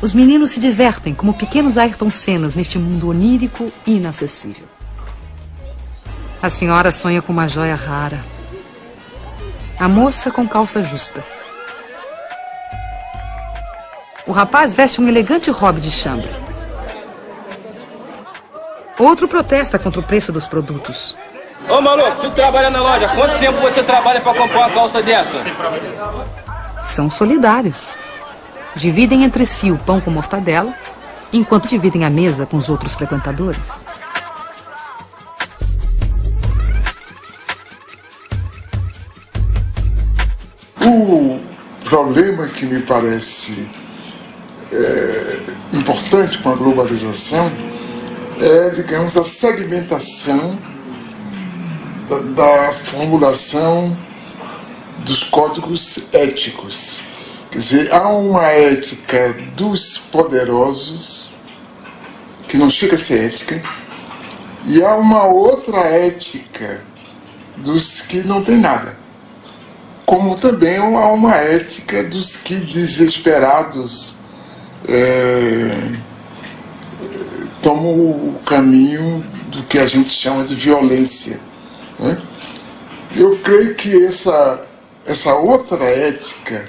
Os meninos se divertem como pequenos Ayrton Sennas neste mundo onírico e inacessível. A senhora sonha com uma joia rara. A moça com calça justa. O rapaz veste um elegante robe de chambre. Outro protesta contra o preço dos produtos. Ô maluco, tu trabalha na loja, quanto tempo você trabalha para comprar uma calça dessa? São solidários. Dividem entre si o pão com mortadela, enquanto dividem a mesa com os outros frequentadores. O problema que me parece importante com a globalização é, digamos, a segmentação da formulação dos códigos éticos. Quer dizer, há uma ética dos poderosos, que não chega a ser ética, e há uma outra ética dos que não tem nada. Como também há uma ética dos que desesperados tomam o caminho do que a gente chama de violência. Né? Eu creio que essa outra ética,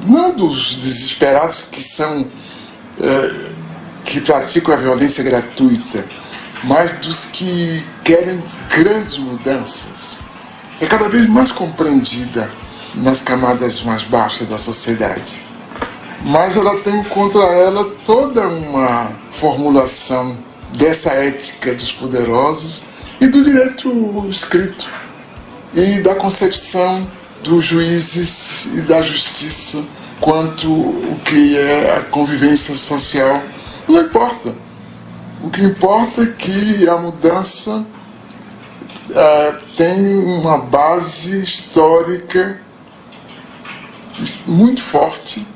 não dos desesperados que praticam a violência gratuita, mas dos que querem grandes mudanças, é cada vez mais compreendida nas camadas mais baixas da sociedade. Mas ela tem contra ela toda uma formulação dessa ética dos poderosos e do direito escrito e da concepção dos juízes e da justiça quanto o que é a convivência social. Não importa. O que importa é que a mudança tem uma base histórica muito forte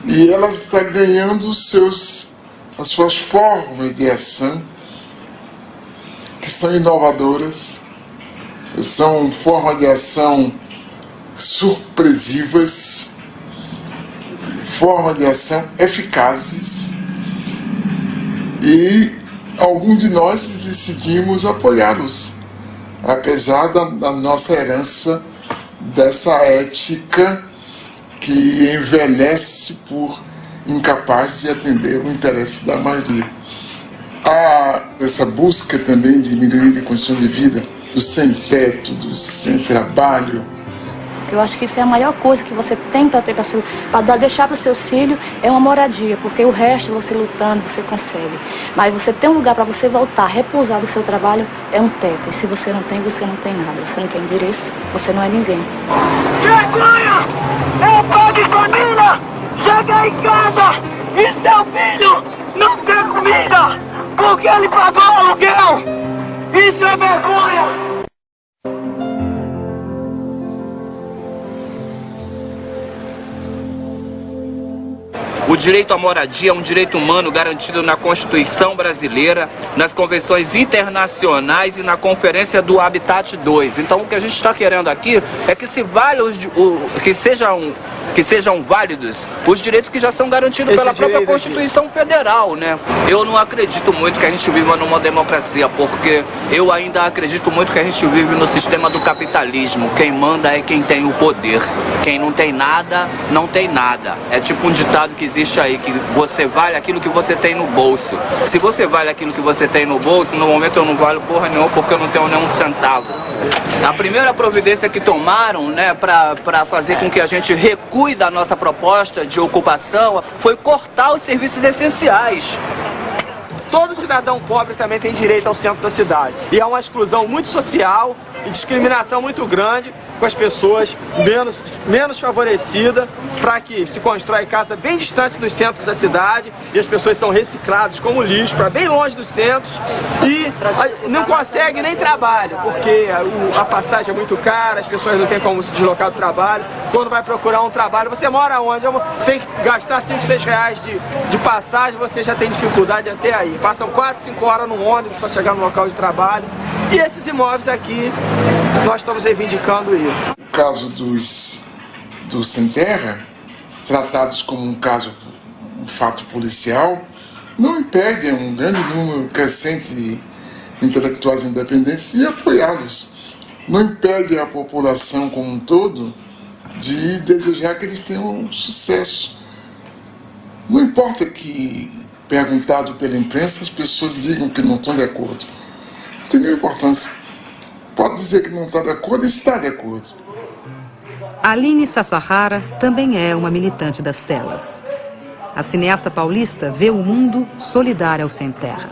e ela está ganhando as suas formas de ação que são inovadoras, são formas de ação surpresivas, formas de ação eficazes, e alguns de nós decidimos apoiá-los, apesar da nossa herança dessa ética que envelhece por incapaz de atender o interesse da maioria. Há essa busca também de melhoria de condição de vida, do sem-teto, do sem-trabalho. Eu acho que isso é a maior coisa que você tem para ter para deixar para os seus filhos, é uma moradia, porque o resto você lutando, você consegue. Mas você tem um lugar para você voltar, repousar do seu trabalho, é um teto. E se você não tem nada. Você não tem endereço, você não é ninguém. Vergonha! É pai de família! Chega em casa e seu filho não tem comida porque ele pagou o aluguel! Isso é vergonha! O direito à moradia é um direito humano garantido na Constituição brasileira, nas convenções internacionais e na Conferência do Habitat 2. Então o que a gente está querendo aqui é que se vale que sejam que sejam válidos os direitos que já são garantidos pela própria Constituição Federal, né? Eu não acredito muito que a gente viva numa democracia, porque eu ainda acredito muito que a gente vive no sistema do capitalismo. Quem manda é quem tem o poder. Quem não tem nada, não tem nada. É tipo um ditado que existe aí, que você vale aquilo que você tem no bolso. Se você vale aquilo que você tem no bolso, no momento eu não valho porra nenhuma, porque eu não tenho nenhum centavo. A primeira providência que tomaram, né, para fazer com que a gente recue da nossa proposta de ocupação foi cortar os serviços essenciais. Todo cidadão pobre também tem direito ao centro da cidade. E há uma exclusão muito social e discriminação muito grande com as pessoas menos favorecidas, para que se constrói casa bem distante dos centros da cidade e as pessoas são recicladas como lixo para bem longe dos centros e não conseguem nem trabalho, porque a passagem é muito cara, as pessoas não têm como se deslocar do trabalho. Quando vai procurar um trabalho, você mora onde? Tem que gastar 5, 6 reais de passagem, você já tem dificuldade até aí. Passam 4, 5 horas no ônibus para chegar no local de trabalho. E esses imóveis aqui, nós estamos reivindicando isso. O caso dos sem terra, tratados como um fato policial, não impede um grande número crescente de intelectuais independentes de apoiá-los. Não impede a população como um todo de desejar que eles tenham sucesso. Não importa que, perguntado pela imprensa, as pessoas digam que não estão de acordo. Não tem nenhuma importância. Pode dizer que não está de acordo e está de acordo. Aline Sassahara também é uma militante das telas. A cineasta paulista vê o mundo solidário ao sem terra.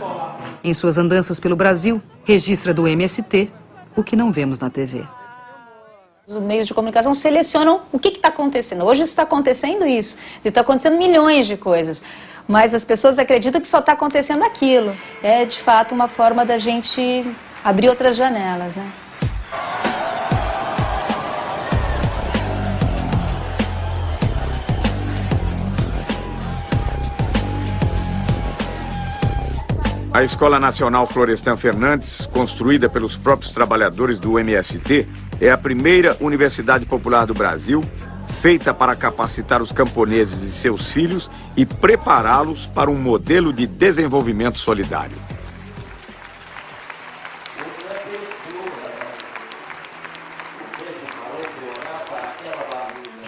Em suas andanças pelo Brasil, registra do MST o que não vemos na TV. Os meios de comunicação selecionam o que está acontecendo. Hoje está acontecendo isso. Está acontecendo milhões de coisas. Mas as pessoas acreditam que só está acontecendo aquilo. É, de fato, uma forma da gente abrir outras janelas, né? A Escola Nacional Florestan Fernandes, construída pelos próprios trabalhadores do MST, é a primeira universidade popular do Brasil, feita para capacitar os camponeses e seus filhos e prepará-los para um modelo de desenvolvimento solidário.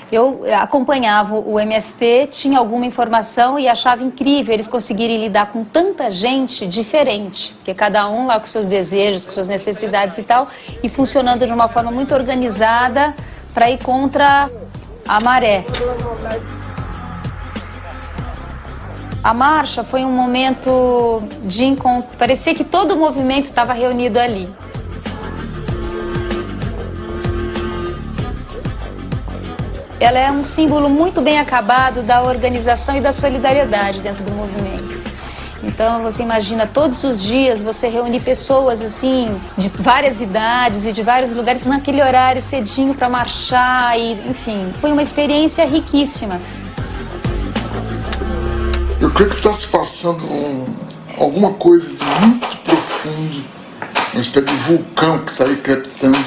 Eu acompanhava o MST, tinha alguma informação e achava incrível eles conseguirem lidar com tanta gente diferente, porque cada um lá com seus desejos, com suas necessidades e tal, e funcionando de uma forma muito organizada para ir contra a maré. A marcha foi um momento de encontro, parecia que todo o movimento estava reunido ali. Ela é um símbolo muito bem acabado da organização e da solidariedade dentro do movimento. Então você imagina todos os dias você reunir pessoas assim de várias idades e de vários lugares naquele horário cedinho para marchar e, enfim, foi uma experiência riquíssima. Eu creio que está se passando alguma coisa de muito profundo, uma espécie de vulcão que está aí crepitando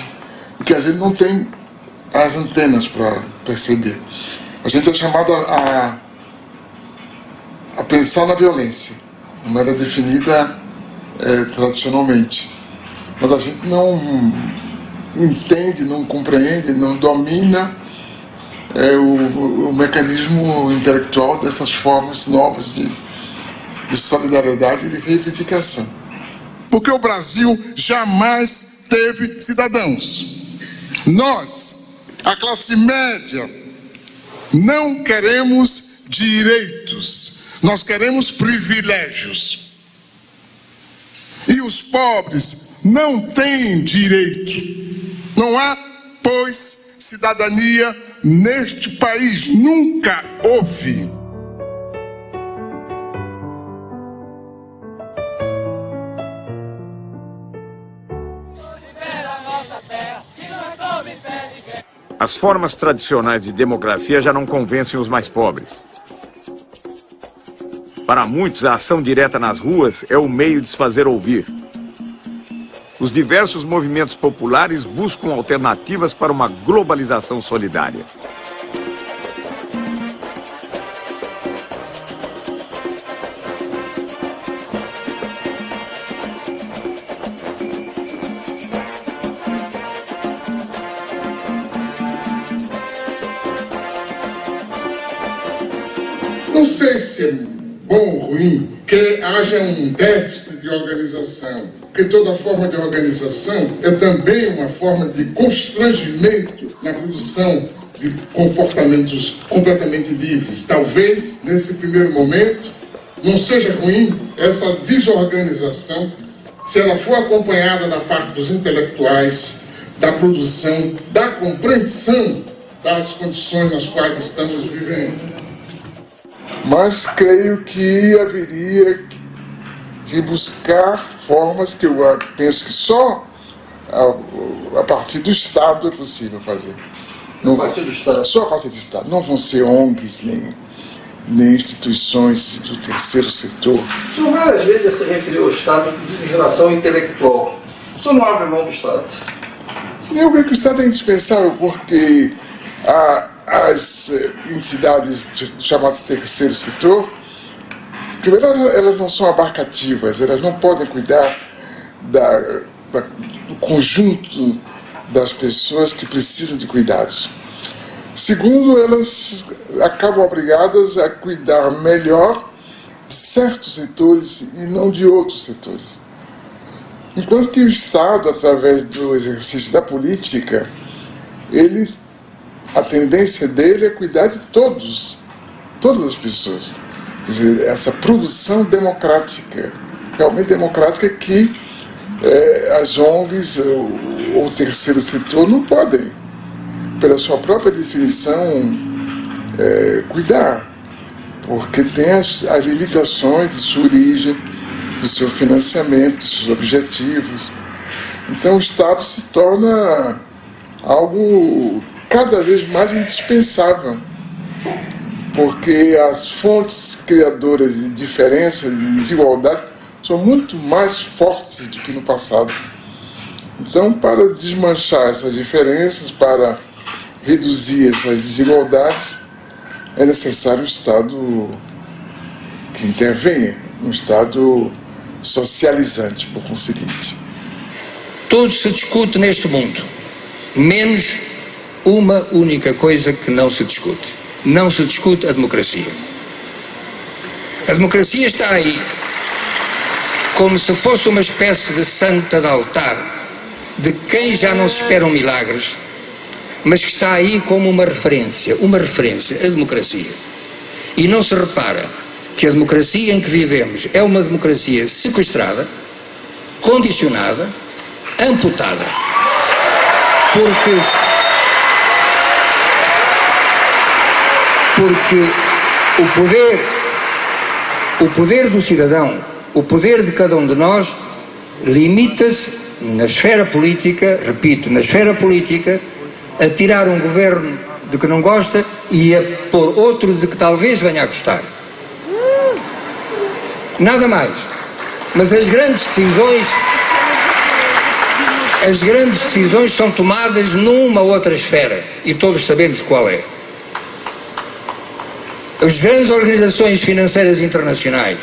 e que a gente não tem as antenas para perceber. A gente é chamado a pensar na violência, como era definida tradicionalmente. Mas a gente não entende, não compreende, não domina o mecanismo intelectual dessas formas novas de solidariedade e de reivindicação. Porque o Brasil jamais teve cidadãos. Nós, a classe média, não queremos direitos, nós queremos privilégios. E os pobres não têm direito. Não há, pois, cidadania neste país, nunca houve. As formas tradicionais de democracia já não convencem os mais pobres. Para muitos, a ação direta nas ruas é o meio de se fazer ouvir. Os diversos movimentos populares buscam alternativas para uma globalização solidária. não sei se é bom ou ruim que haja um déficit de organização, porque toda forma de organização é também uma forma de constrangimento na produção de comportamentos completamente livres. Talvez, nesse primeiro momento, não seja ruim essa desorganização, se ela for acompanhada da parte dos intelectuais, da produção, da compreensão das condições nas quais estamos vivendo. Mas creio que haveria que buscar formas que eu penso que só a partir do Estado é possível fazer. Não, a partir do Estado? Só a partir do Estado. Não vão ser ONGs, nem instituições do terceiro setor. O senhor várias vezes se referiu ao Estado em relação ao intelectual. O senhor não abre mão do Estado? Eu creio que o Estado é indispensável porque as entidades chamadas terceiro setor, primeiro, elas não são abarcativas, elas não podem cuidar do conjunto das pessoas que precisam de cuidados. Segundo, elas acabam obrigadas a cuidar melhor de certos setores e não de outros setores. Enquanto que o Estado, através do exercício da política, a tendência dele é cuidar de todas as pessoas. Quer dizer, essa produção democrática, realmente democrática, que as ONGs ou o terceiro setor não podem, pela sua própria definição, cuidar, porque tem as limitações de sua origem, do seu financiamento, dos seus objetivos. Então o Estado se torna algo cada vez mais indispensável, porque as fontes criadoras de diferença, de desigualdade, são muito mais fortes do que no passado. Então, para desmanchar essas diferenças, para reduzir essas desigualdades, é necessário um Estado que intervenha, um Estado socializante, por conseguinte. Tudo se discute neste mundo, menos uma única coisa que não se discute. Não se discute a democracia. A democracia está aí como se fosse uma espécie de santa de altar, de quem já não se esperam milagres, mas que está aí como uma referência, a democracia. E não se repara que a democracia em que vivemos é uma democracia sequestrada, condicionada, amputada, porque o poder do cidadão, o poder de cada um de nós, limita-se na esfera política, repito, na esfera política, a tirar um governo de que não gosta e a pôr outro de que talvez venha a gostar. Nada mais. Mas as grandes decisões são tomadas numa outra esfera e todos sabemos qual é. As grandes organizações financeiras internacionais,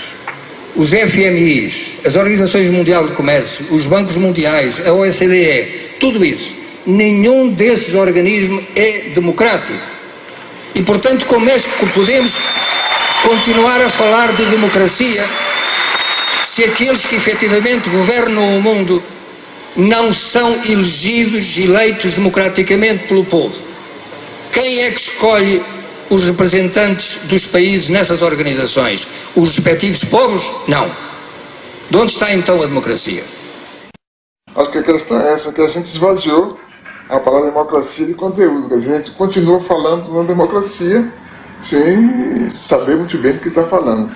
os FMIs, as Organizações Mundial de Comércio, os bancos mundiais, a OCDE, tudo isso, nenhum desses organismos é democrático. E, portanto, como é que podemos continuar a falar de democracia se aqueles que efetivamente governam o mundo não são eleitos democraticamente pelo povo? Quem é que escolhe os representantes dos países nessas organizações? Os respectivos povos? Não. De onde está então a democracia? Acho que a questão é essa, que a gente esvaziou a palavra democracia de conteúdo. A gente continua falando na democracia sem saber muito bem do que está falando.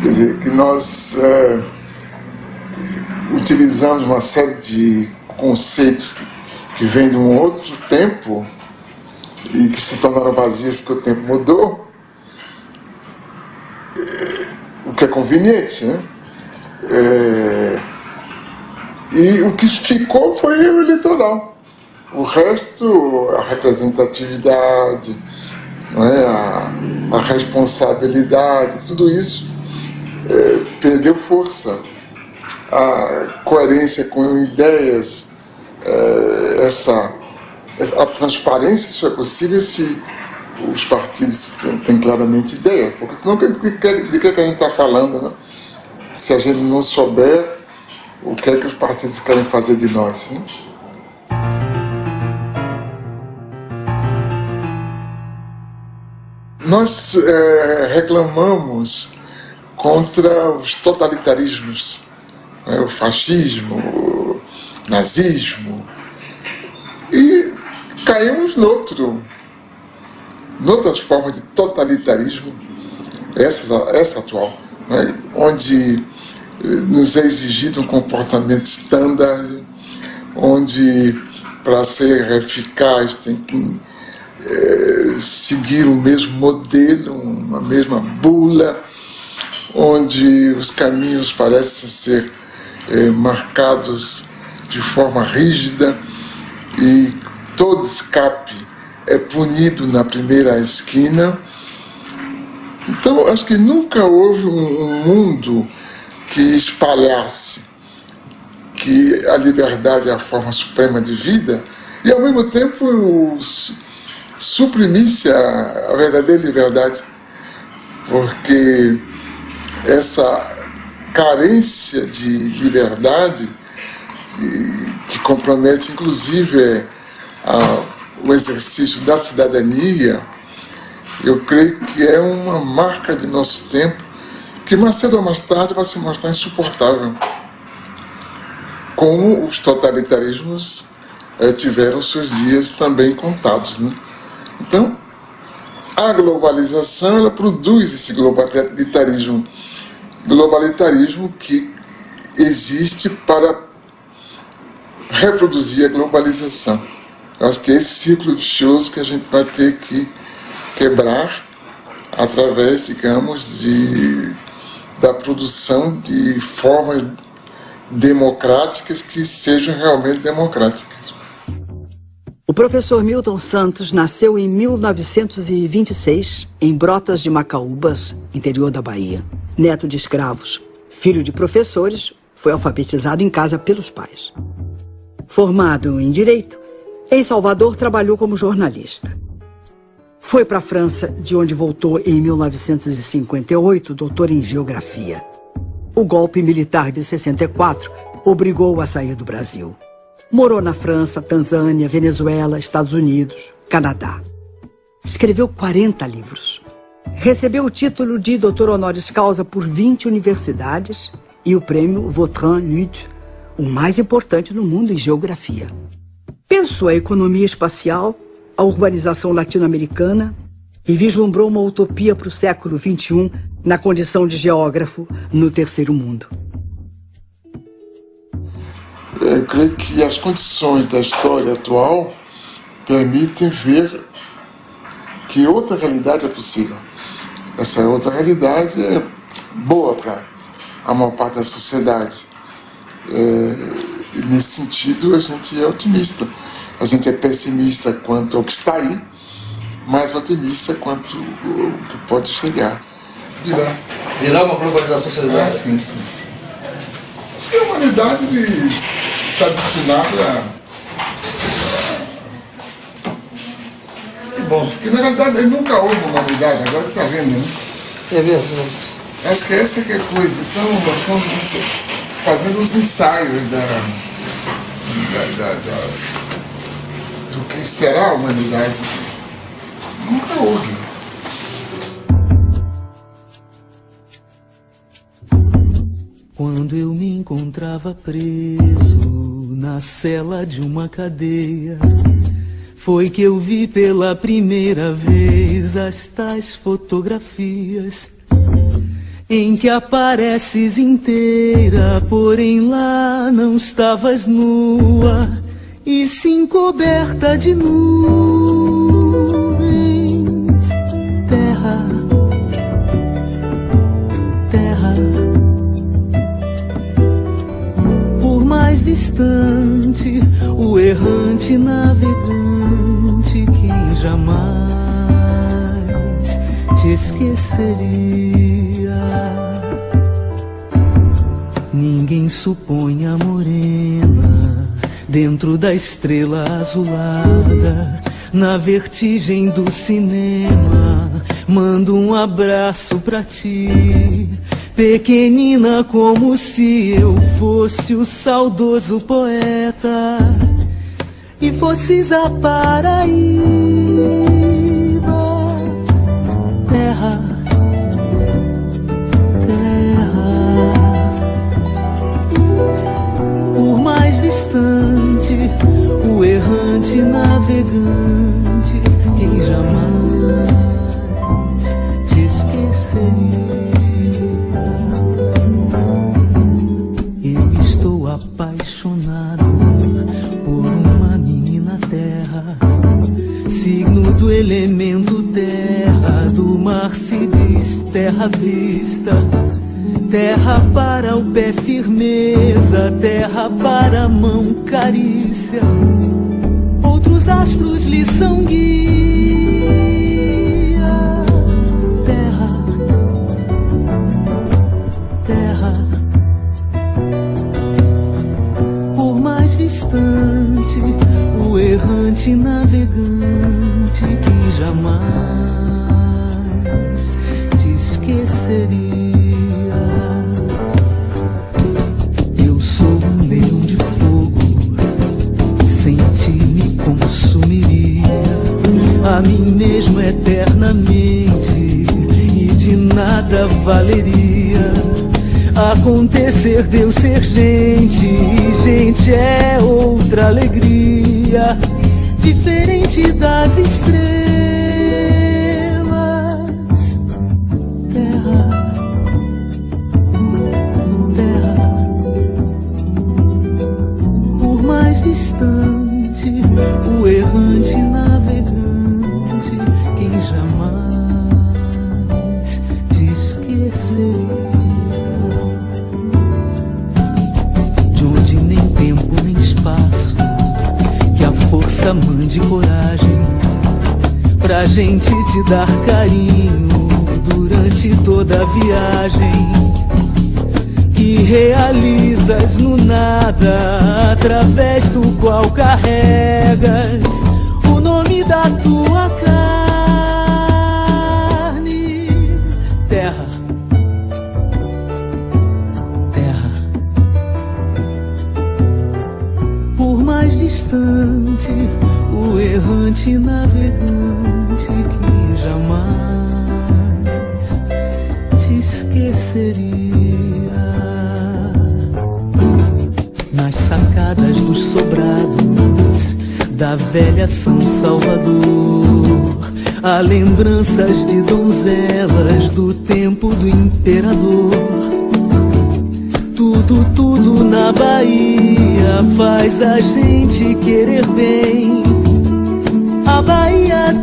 Quer dizer, que nós utilizamos uma série de conceitos que vêm de um outro tempo e que se tornaram vazios porque o tempo mudou, o que é conveniente, né? E o que ficou foi o eleitoral. O resto, a representatividade, não é? a responsabilidade, tudo isso perdeu força. A coerência com ideias, a transparência só é possível se os partidos têm claramente ideia, porque senão de que a gente está falando, né? Se a gente não souber o que é que os partidos querem fazer de nós, né? Nós reclamamos contra os totalitarismos, né? O fascismo, o nazismo, e caímos noutras formas de totalitarismo, essa atual, né? Onde nos é exigido um comportamento estándar, onde para ser eficaz tem que seguir o mesmo modelo, uma mesma bula, onde os caminhos parecem ser marcados de forma rígida e todo escape é punido na primeira esquina. Então, acho que nunca houve um mundo que espalhasse que a liberdade é a forma suprema de vida e, ao mesmo tempo, suprimisse a verdadeira liberdade, porque essa carência de liberdade que compromete, inclusive, o exercício da cidadania, eu creio que é uma marca de nosso tempo que mais cedo ou mais tarde vai se mostrar insuportável, como os totalitarismos tiveram seus dias também contados, né? Então, a globalização, ela produz esse globalitarismo que existe para reproduzir a globalização. Eu acho que é esse ciclo vicioso que a gente vai ter que quebrar através, digamos, da produção de formas democráticas que sejam realmente democráticas. O professor Milton Santos nasceu em 1926, em Brotas de Macaúbas, interior da Bahia. Neto de escravos, filho de professores, foi alfabetizado em casa pelos pais. Formado em Direito, em Salvador trabalhou como jornalista. Foi para a França, de onde voltou em 1958, doutor em Geografia. O golpe militar de 64 obrigou-o a sair do Brasil. Morou na França, Tanzânia, Venezuela, Estados Unidos, Canadá. Escreveu 40 livros. Recebeu o título de doutor honoris causa por 20 universidades e o prêmio Vautrin-Lud, o mais importante no mundo em geografia. Pensou a economia espacial, a urbanização latino-americana e vislumbrou uma utopia para o século XXI na condição de geógrafo no terceiro mundo. Eu creio que as condições da história atual permitem ver que outra realidade é possível. Essa outra realidade é boa para a maior parte da sociedade. E nesse sentido, a gente é otimista. A gente é pessimista quanto ao que está aí, mas otimista quanto ao que pode chegar. Virar uma globalização solidária? Sim. Acho que a humanidade está destinada Que bom. Porque na verdade nunca houve humanidade, agora está vendo, né? É verdade. Acho que essa que é a coisa. Então nós estamos fazendo os ensaios do que será a humanidade. Nunca houve. Quando eu me encontrava preso na cela de uma cadeia, foi que eu vi pela primeira vez as tais fotografias em que apareces inteira, porém lá não estavas nua, e sim coberta de nuvens. Terra, terra, por mais distante, o errante navegante, quem jamais te esqueceria. Ninguém supõe a morena dentro da estrela azulada, na vertigem do cinema. Mando um abraço pra ti, pequenina, como se eu fosse o saudoso poeta e fosses a Paraíba, terra, terra. Por mais distante, o errante navegante, quem jamais te esqueceria. Eu estou apaixonado por uma menina terra, signo do elemento terra, do mar se diz terra à vista. Terra para o pé firmeza, terra para a mão carícia. Outros astros lhe são guia. Terra, terra. Por mais distante, o errante navegante que jamais te esqueceria. Eu sou um leão de fogo, sem ti me consumiria a mim mesmo eternamente, e de nada valeria acontecer de eu ser gente, e gente é outra alegria, diferente das estrelas. Terra, terra. Por mais distante, o errante navegante, quem jamais te esqueceria. De onde nem tempo nem espaço, que a força mande coragem pra gente te dar carinho durante toda a viagem que realizas no nada, através do qual carregas o nome da tua carne. Terra, terra. Por mais distante, o errante navegante que jamais te esqueceria. Nas sacadas dos sobrados da velha São Salvador, há lembranças de donzelas do tempo do imperador. Tudo, tudo na Bahia faz a gente querer bem. A Bahia